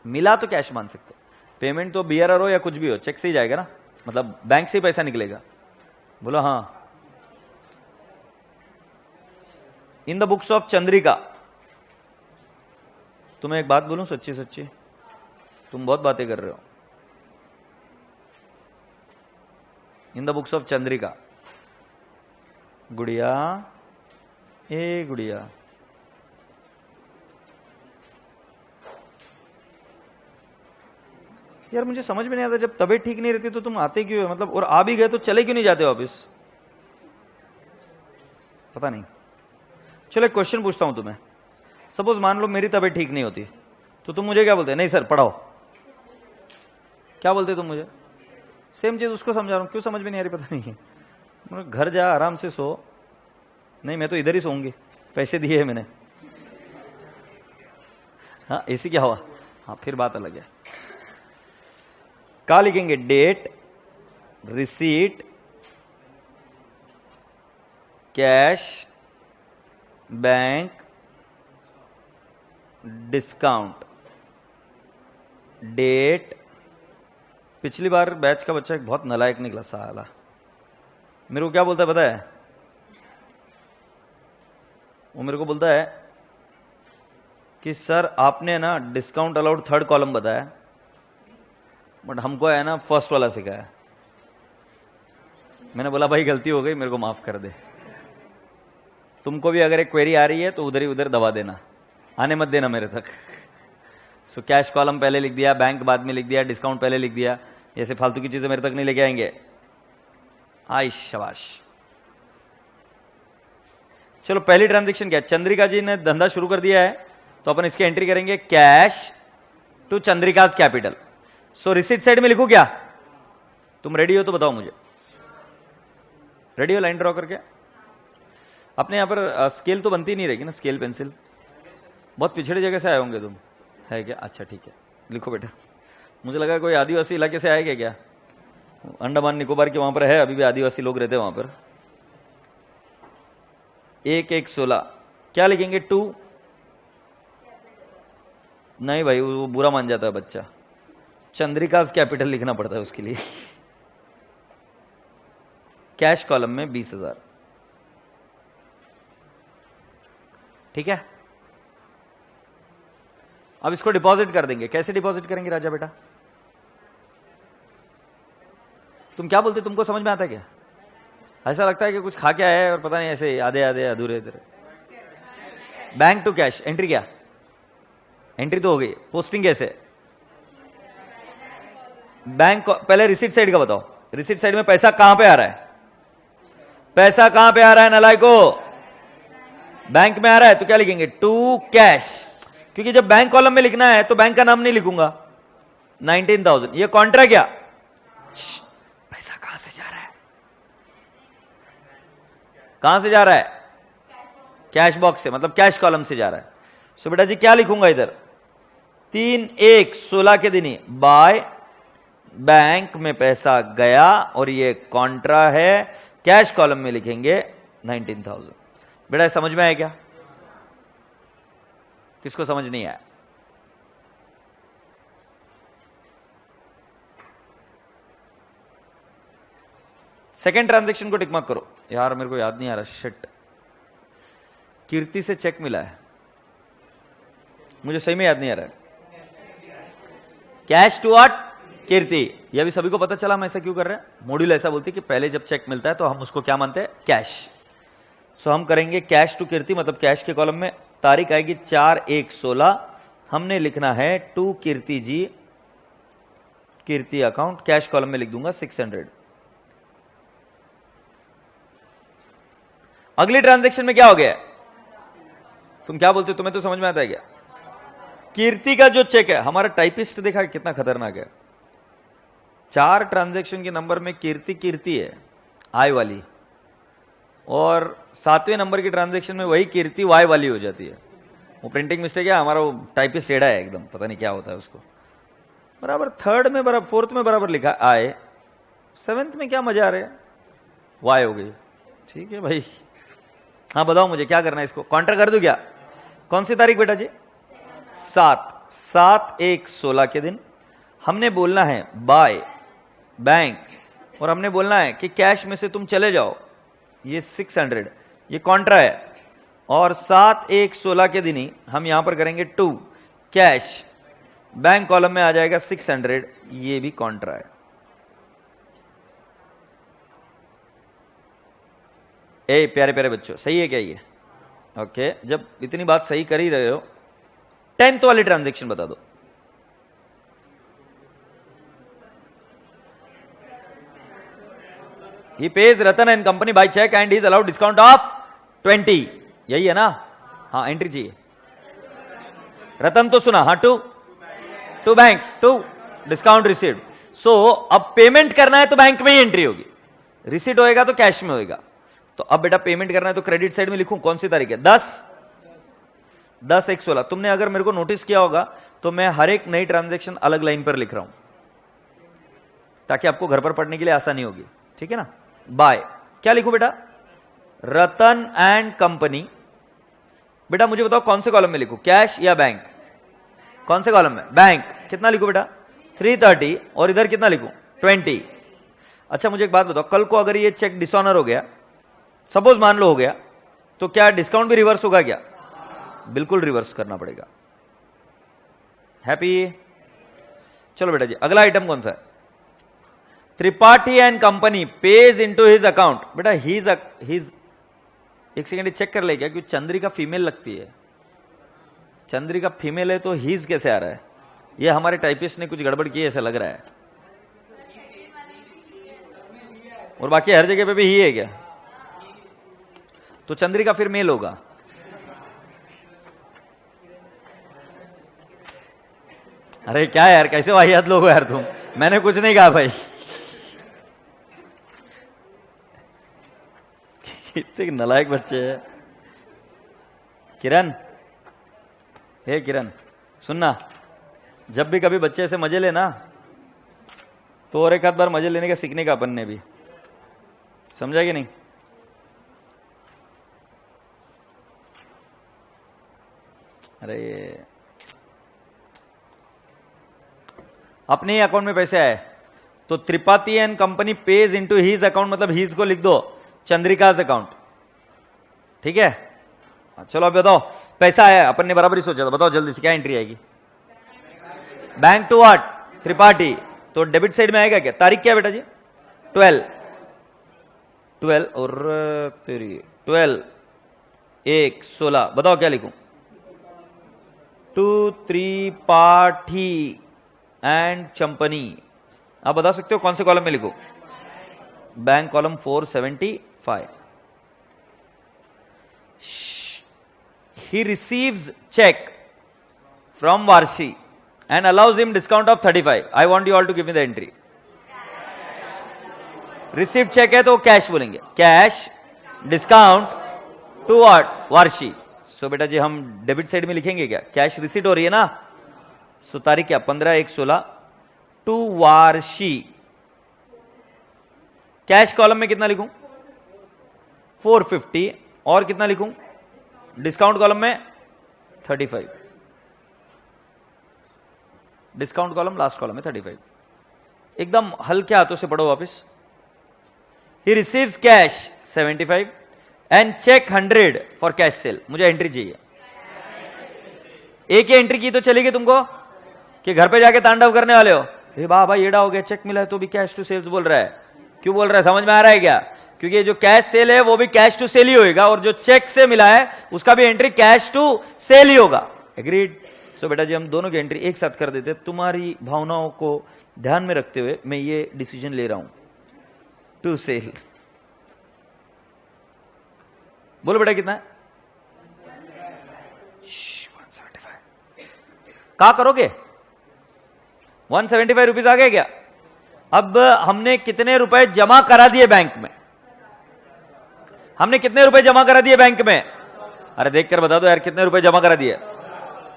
मिला तो कैश मान सकते हैं, पेमेंट तो बियरर हो या कुछ भी हो चेक से ही जाएगा ना, मतलब बैंक से ही पैसा निकलेगा। बोलो हाँ। In the books of Chandrika, तुम्हें एक बात बोलूं सच्ची सच्ची, तुम बहुत बातें कर रहे हो। In the books of Chandrika, गुड़िया ए गुड़िया, यार मुझे समझ में नहीं आता, जब तबीयत ठीक नहीं रहती तो तुम आते क्यों है, मतलब, और आ भी गए तो चले क्यों नहीं जाते वापिस, पता नहीं। चलो एक क्वेश्चन पूछता हूं तुम्हें, सपोज मान लो मेरी तबीयत ठीक नहीं होती तो तुम मुझे क्या बोलते? नहीं सर पढ़ाओ। क्या बोलते तुम मुझे? सेम चीज उसको समझा रहा हूं, क्यों समझ में नहीं आ रही पता नहीं है। घर जा आराम से सो। नहीं मैं तो इधर ही सोऊंगी, पैसे दिए हैं मैंने। हाँ ऐसी क्या हुआ, हाँ फिर बात अलग है। क्या लिखेंगे? Date, receipt, cash, bank, discount. Date, पिछली बार बैच का बच्चा एक बहुत नालायक निकला साला, मेरे को क्या बोलता है पता है? वो मेरे को बोलता है कि सर आपने ना डिस्काउंट अलाउड थर्ड कॉलम बताया, बट हमको है ना फर्स्ट वाला सिखाया। मैंने बोला भाई गलती हो गई, मेरे को माफ कर दे। तुमको भी अगर एक क्वेरी आ रही है तो उधर ही उधर दबा देना, आने मत देना मेरे तक। सो कैश कॉलम पहले लिख दिया, बैंक बाद में लिख दिया, डिस्काउंट पहले लिख दिया, ऐसे फालतू की चीजें मेरे तक नहीं लेके आएंगे। आई शाबाश। चलो पहली ट्रांजैक्शन क्या? चंद्रिका जी ने धंधा शुरू कर दिया है तो अपन इसकी एंट्री करेंगे cash to Chandrika's capital. So receipt side में लिखू क्या? तुम रेडी हो तो बताओ मुझे। रेडी हो लाइन ड्रॉ करके? अपने यहां पर स्केल तो बनती नहीं रहेगी ना, स्केल पेंसिल? बहुत पिछड़ी जगह से आए होंगे तुम, है क्या? अच्छा ठीक है, लिखो बेटा। मुझे लगा कोई आदिवासी इलाके से आएगा क्या? अंडमान निकोबार के वहां पर है, अभी भी आदिवासी लोग रहते हैं वहां पर। 1-1-16 क्या लिखेंगे? 2। नहीं भाई वो बुरा मान जाता है बच्चा, चंद्रिकाज कैपिटल लिखना पड़ता है उसके लिए। कैश कॉलम में 20,000, ठीक है। अब इसको डिपॉजिट कर देंगे। कैसे डिपॉजिट करेंगे राजा बेटा? तुम क्या बोलते? तुमको समझ में आता है क्या? ऐसा लगता है कि कुछ खा के आया है और पता नहीं, ऐसे आधे आधे अधूरे अधूरे। बैंक टू कैश एंट्री क्या? एंट्री तो हो गई, पोस्टिंग कैसे? बैंक पहले रिसीट साइड का बताओ। रिसीट साइड में पैसा कहां पे आ रहा है? पैसा कहां पे आ रहा है नालायको? बैंक में आ रहा है तो क्या लिखेंगे? टू कैश, क्योंकि जब बैंक कॉलम में लिखना है तो बैंक का नाम नहीं लिखूंगा। 19,000 ये कॉन्ट्रा क्या? पैसा कहां से जा रहा है? कहां से जा रहा है? कैश बॉक्स से, मतलब कैश कॉलम से जा रहा है। सो बेटा जी क्या लिखूंगा इधर? 3-1-16 के दिन ही बाय बैंक में पैसा गया और ये कॉन्ट्रा है, कैश कॉलम में लिखेंगे 19,000। बेटा समझ में आया क्या? किसको समझ नहीं आया? सेकेंड ट्रांजैक्शन को टिक मार्क करो। यार मेरे को याद नहीं आ रहा, शिट। कीर्ति से चेक मिला है, मुझे सही में याद नहीं आ रहा है। Cash to what? कीर्ति। यह भी सभी को पता चला हम ऐसा क्यों कर रहे हैं। मॉड्यूल ऐसा बोलती है कि पहले जब चेक मिलता है तो हम उसको क्या मानते हैं? कैश। सो हम करेंगे कैश टू कीर्ति, मतलब कैश के कॉलम में तारीख आएगी 4-1-16। हमने लिखना है to Kirti ji, Kirti account. Cash column में लिख दूंगा 600। अगली ट्रांजैक्शन में क्या हो गया? तुम क्या बोलते हो? तुम्हें तो समझ में आता है क्या? कीर्ति का जो चेक है, हमारा टाइपिस्ट देखा कितना खतरनाक है। 4 ट्रांजैक्शन के नंबर में कीर्ति कीर्ति है, आई वाली, और 7वें नंबर की ट्रांजैक्शन में वही कीर्ति वाई वाली हो जाती है। वो प्रिंटिंग मिस्टेक है, हमारा वो टाइपिस्ट टेढ़ा है एकदम, पता नहीं क्या होता है उसको। बराबर थर्ड में बराबर, फोर्थ में बराबर लिखा आए, 7th में क्या मजा आ रहा है? वाई हो गई। ठीक है भाई, हाँ बताओ मुझे क्या करना है इसको? कॉन्ट्रा कर दूं क्या? कौन सी तारीख बेटा जी? 7/1/16 के दिन हमने बोलना है बाय बैंक, और हमने बोलना है कि कैश में से तुम चले जाओ। ये 600 ये कॉन्ट्रा है, और 7/1/16 के दिन ही हम यहां पर करेंगे टू कैश, बैंक कॉलम में आ जाएगा 600, ये भी कॉन्ट्रा है। ए प्यारे प्यारे बच्चों, सही है क्या ये? ओके, जब इतनी बात सही कर ही रहे हो, 10th वाली ट्रांजैक्शन बता दो। He pays Ratan and company by cheque and is allowed discount of 20, यही है ना? हाँ, एंट्री चाहिए। रतन तो सुना, हाँ, to bank, to discount received. So अब पेमेंट करना है तो बैंक में ही एंट्री होगी, रिसीट होएगा तो कैश में होएगा। तो अब बेटा पेमेंट करना है तो क्रेडिट साइड में लिखूं, कौन सी तारीख है? 10/1/16। तुमने अगर मेरे को नोटिस किया होगा तो मैं हर एक नई ट्रांजैक्शन अलग लाइन पर लिख रहा हूं ताकि आपको घर पर पढ़ने के लिए आसानी होगी, ठीक है ना? बाय क्या लिखूं बेटा? रतन एंड कंपनी। बेटा मुझे बताओ कौन से कॉलम में लिखूं, कैश या बैंक? कौन से कॉलम में? बैंक। कितना लिखूं बेटा? 330। और इधर कितना लिखूं? 20। अच्छा मुझे एक बात बताओ, कल को अगर ये चेक डिसऑनर हो गया, सपोज मान लो हो गया, तो क्या डिस्काउंट भी रिवर्स होगा क्या? बिल्कुल रिवर्स करना पड़ेगा। हैप्पी? चलो बेटा जी, अगला आइटम कौन सा है? Tripathi and company pays into his account. बेटा हिज एक सेकंड चेक कर ले क्या, क्योंकि चंद्रिका फीमेल लगती है। चंद्रिका फीमेल है तो हिज कैसे आ रहा है? ये हमारे टाइपिस्ट ने कुछ गड़बड़ की है ऐसा लग रहा है। और बाकी हर जगह पे भी ही है क्या? तो चंद्रिका फिर मेल होगा। अरे क्या यार, कैसे वाहियात लोग हो यार तुम। मैंने कुछ नहीं कहा भाई। कितने नलायक बच्चे हैं। किरण, हे किरण सुनना, जब भी कभी बच्चे ऐसे मजे लेना तो और एक आध बार मजे लेने का सीखने का अपन ने भी, समझा कि नहीं? अरे अपने ही अकाउंट में पैसे आए तो Tripathi and company pays into his account, मतलब हीज को लिख दो चंद्रिकाज अकाउंट, ठीक है? चलो अब बताओ, पैसा आया, अपन ने बराबर ही सोचा था, बताओ जल्दी से क्या एंट्री आएगी? Bank to what? त्रिपाठी। तो डेबिट साइड में आएगा क्या? तारीख क्या है बेटा जी? 12 और तेरी 12/1/16। बताओ क्या लिखूं? To Tripathi and company. आप बता सकते हो कौन से कॉलम में लिखो? Bank column 475। He receives check from Varshi and allows him discount of 35. I want you all to give me the entry. Received check है तो कैश बोलेंगे, कैश डिस्काउंट टू व्हाट? वार्षी। सो बेटा जी हम डेबिट साइड में लिखेंगे क्या? कैश रिसीट हो रही है ना, सो तारीख क्या? 15/1/16 टू वार्षी। कैश कॉलम में कितना लिखूं? 450। और कितना लिखूं? डिस्काउंट कॉलम में 35। डिस्काउंट कॉलम लास्ट कॉलम में 35। एकदम हल्के हाथों से पढ़ो वापस। He receives cash 75 and cheque 100 for cash sale. मुझे एंट्री चाहिए। एक ही एंट्री की तो चलेगी तुमको कि घर पे जाके तांडव करने वाले हो? हे बाबा येड़ा हो गया, चेक मिला है तो भी कैश टू सेल्स बोल रहा है। क्यों बोल रहा है, समझ में आ रहा है क्या? क्योंकि जो कैश सेल है वो भी कैश टू सेल ही होगा, और जो चेक से मिला है उसका भी एंट्री कैश टू सेल ही होगा। एग्रीड? सो बेटा जी हम दोनों की एंट्री एक साथ कर देते। तुम्हारी भावनाओं को ध्यान में रखते हुए मैं ये डिसीजन ले रहा हूं, टू सेल। बोलो बेटा कितना है? 175। कहा करोगे? 175 रुपीज आ गए क्या? अब हमने कितने रुपए जमा करा दिए बैंक में? हमने कितने रुपए जमा करा दिए बैंक में? अरे देखकर बता दो यार, कितने रुपए जमा करा दिए?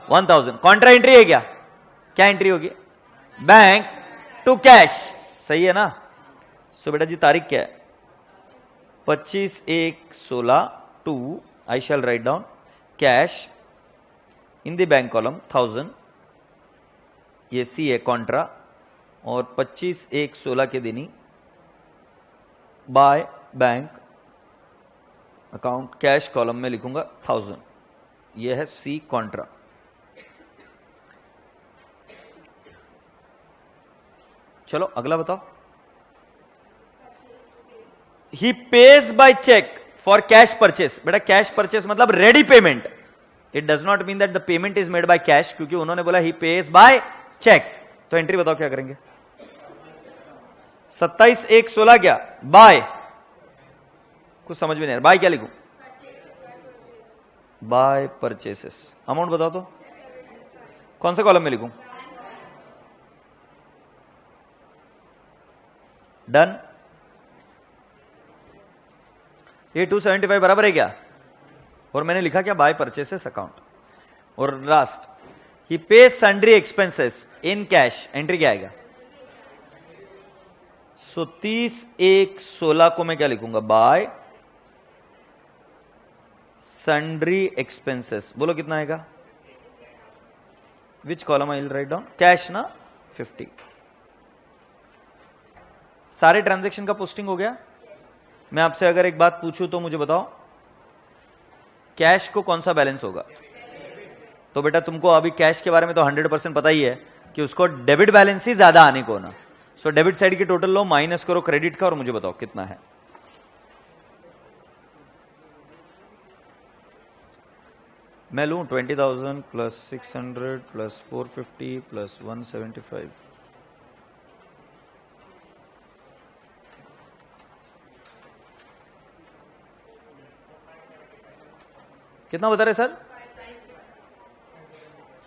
1000। कॉन्ट्रा एंट्री है क्या? क्या एंट्री होगी? Bank to cash. सही है ना? सो बेटा जी तारीख क्या है? 25/1/16 to, I shall write down, cash in the bank column 1000, ये सी है कॉन्ट्रा, और 25/1/16 के दिन ही by bank account cash column में लिखूंगा 1000, यह है सी कॉन्ट्रा। चलो अगला बताओ। He pays by cheque for cash purchase. बेटा कैश परचेस मतलब ready payment. It does not mean that the payment is made by cash, क्योंकि उन्होंने बोला ही पेज बाय चेक। तो एंट्री बताओ क्या करेंगे? 27/1/16 क्या? बाय कुछ समझ में नहीं आ रहा। बाय क्या लिखूं? Bye purchases. अमाउंट बताओ तो, कौन से कॉलम में लिखूं? डन। ये 275 बराबर है क्या? और मैंने लिखा क्या? By purchases account. और last, he pays sundry expenses in cash, entry क्या आएगा? सो 30/1/16 को मैं क्या लिखूंगा? By sundry expenses. बोलो कितना आएगा? Which column I will write down? Cash ना, 50। सारे ट्रांजैक्शन का पोस्टिंग हो गया। मैं आपसे अगर एक बात पूछूं तो मुझे बताओ, कैश को कौन सा बैलेंस होगा? तो बेटा तुमको अभी कैश के बारे में तो 100% पता ही है कि उसको डेबिट बैलेंस ही ज्यादा आने को ना। सो डेबिट साइड की टोटल लो, माइनस करो क्रेडिट का, और मुझे बताओ कितना है। मैं लूं 20,000 प्लस 600 प्लस 450 प्लस 175। कितना बता रहे sir?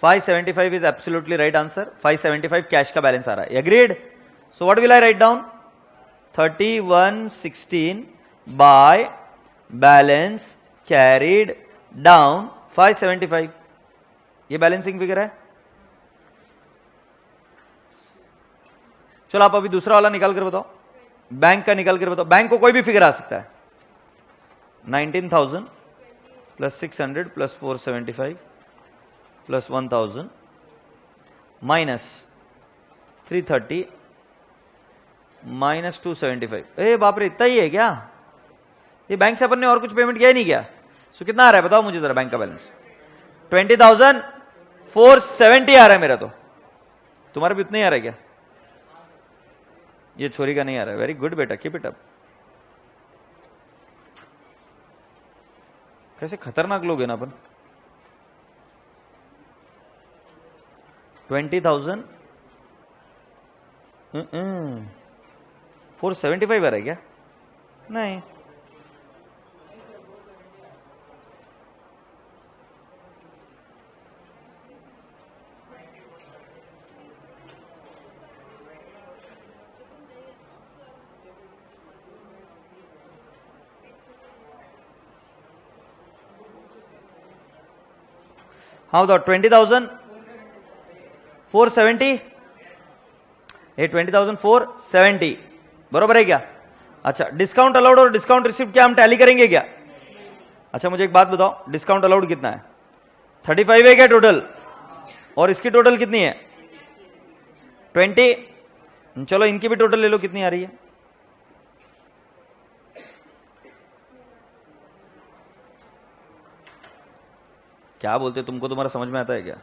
575 is absolutely right answer. 575 cash का बैलेंस आ रहा है। Agreed? So what will I write down? 3116 by balance carried down 575। ये बैलेंसिंग फिगर है। चलो आप अभी दूसरा वाला निकाल कर बताओ, बैंक का निकाल कर बताओ। बैंक को कोई भी फिगर आ सकता है। 19,000 plus 600 plus 475 plus 1000 minus 330 minus 275। ए बाप रे, इतना ही है क्या? ये बैंक से अपन ने और कुछ पेमेंट किया ही नहीं क्या? सो कितना आ रहा है बताओ मुझे जरा बैंक का बैलेंस? 20,470 आ रहा है मेरा। तो तुम्हारा भी उतना ही आ रहा है क्या? ये छोरी का नहीं आ रहा है। वेरी गुड बेटा, कीप इट अप। कैसे खतरनाक लोग हैं ना अपन। 20,000 475 आ रहा है क्या? नहीं, हाँ बताओ। 20,470, ये 20,470 बरोबर है क्या? अच्छा, डिस्काउंट अलाउड और डिस्काउंट रिसिप्ट क्या हम टैली करेंगे क्या? अच्छा मुझे एक बात बताओ, डिस्काउंट अलाउड कितना है? 35 है क्या टोटल? और इसकी टोटल कितनी है? 20। चलो इनकी भी टोटल ले लो, कितनी आ रही है? क्या बोलते तुमको, तुम्हारा समझ में आता है क्या?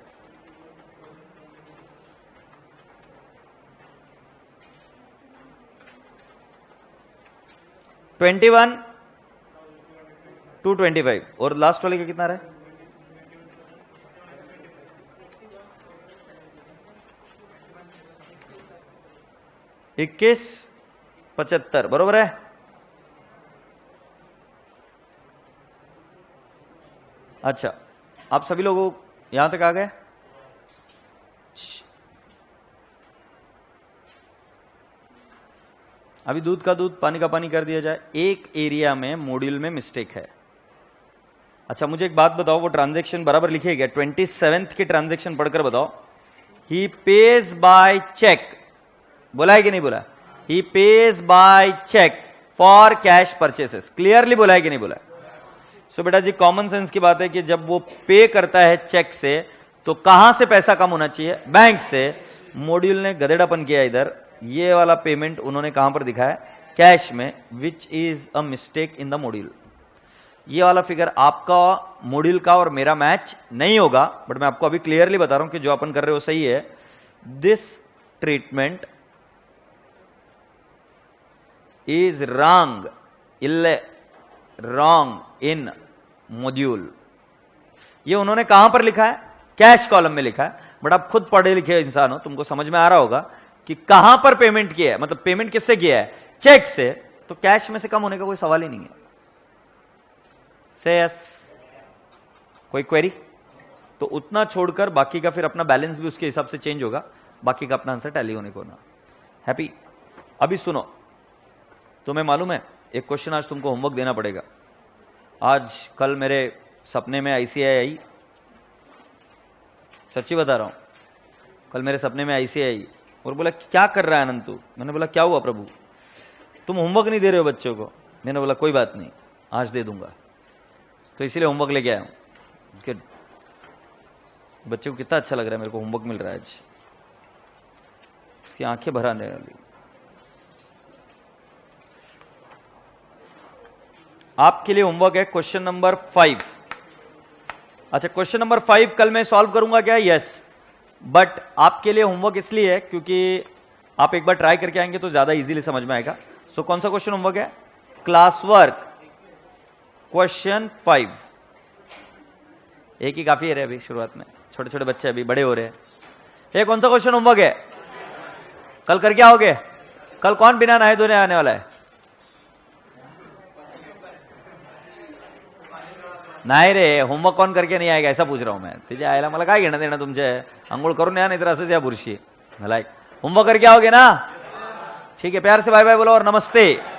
$21,225 और लास्ट वाले का कितना रहा है? 21,75 बरोबर है। अच्छा, आप सभी लोगों यहां तक आ गए? अभी दूध का दूध पानी का पानी कर दिया जाए। एक एरिया में मॉड्यूल में मिस्टेक है। अच्छा मुझे एक बात बताओ, वो ट्रांजैक्शन बराबर लिखे गया? 27th की ट्रांजैक्शन पढ़कर बताओ। ही पेज बाय चेक, बोला है कि नहीं बोला? He pays by cheque for cash purchases, clearly बोला है कि नहीं बोला? सो बेटा जी कॉमन सेंस की बात है कि जब वो पे करता है चेक से तो कहां से पैसा कम होना चाहिए? बैंक से। मॉड्यूल ने गधेड़ापन किया इधर, ये वाला पेमेंट उन्होंने कहां पर दिखाया? कैश में, which is a mistake in the module. ये वाला फिगर आपका मॉड्यूल का और मेरा मैच नहीं होगा, बट मैं आपको अभी क्लियरली बता रहा हूं कि जो अपन कर रहे हो सही है। This treatment is wrong in module. ये उन्होंने कहां पर लिखा है? कैश कॉलम में लिखा है। बट आप खुद पढ़े लिखे इंसान हो, तुमको समझ में आ रहा होगा कि कहां पर पेमेंट किया है, मतलब पेमेंट किससे किया है? चेक से। तो कैश में से कम होने का कोई सवाल ही नहीं है। से यस। कोई क्वेरी? तो उतना छोड़कर बाकी का फिर अपना बैलेंस भी उसके हिसाब से चेंज होगा, बाकी का अपना आंसर टैली होने को ना। हैप्पी? अभी सुनो, तुम्हें मालूम है एक क्वेश्चन आज तुमको होमवर्क देना पड़ेगा। आज कल मेरे सपने में आईसीआई आई, सच्ची बता रहा हूं, कल मेरे सपने में आईसीआई आई और बोला क्या कर रहा है अनंत तू? मैंने बोला क्या हुआ प्रभु, तुम होमवर्क नहीं दे रहे हो बच्चों को? मैंने बोला कोई बात नहीं, आज दे दूंगा। तो इसीलिए होमवर्क लेके आया हूं कि बच्चे को कितना अच्छा लग रहा है, मेरे को होमवर्क मिल रहा है आज। उसकी आंखें भर आने वाली। आपके लिए होमवर्क है क्वेश्चन नंबर 5। अच्छा, क्वेश्चन नंबर 5 कल मैं सॉल्व करूंगा क्या? यस, बट आपके लिए होमवर्क इसलिए है क्योंकि आप एक बार ट्राई करके आएंगे तो ज्यादा इजीली समझ में आएगा। सो कौन सा क्वेश्चन होमवर्क है? Class work question 5। एक ही काफी है रे अभी शुरुआत में, छोटे छोटे बच्चे अभी बड़े हो रहे हैं। ये कौन सा क्वेश्चन होमवर्क है? कल करके आओगे? कल कौन बिना नहाए धोने आने वाला है? नाही रे, होमवर्क कौन करके नहीं आएगा ऐसा पूछ रहा हूं मैं। तुझे आयला मला काय घेणं देणं तुमचे? अंघोळ करून या, नाही तर असंच या बुरशी। होमवर्क करके आओगे ना? ठीक है, प्यार से बाय बाय बोलो और नमस्ते।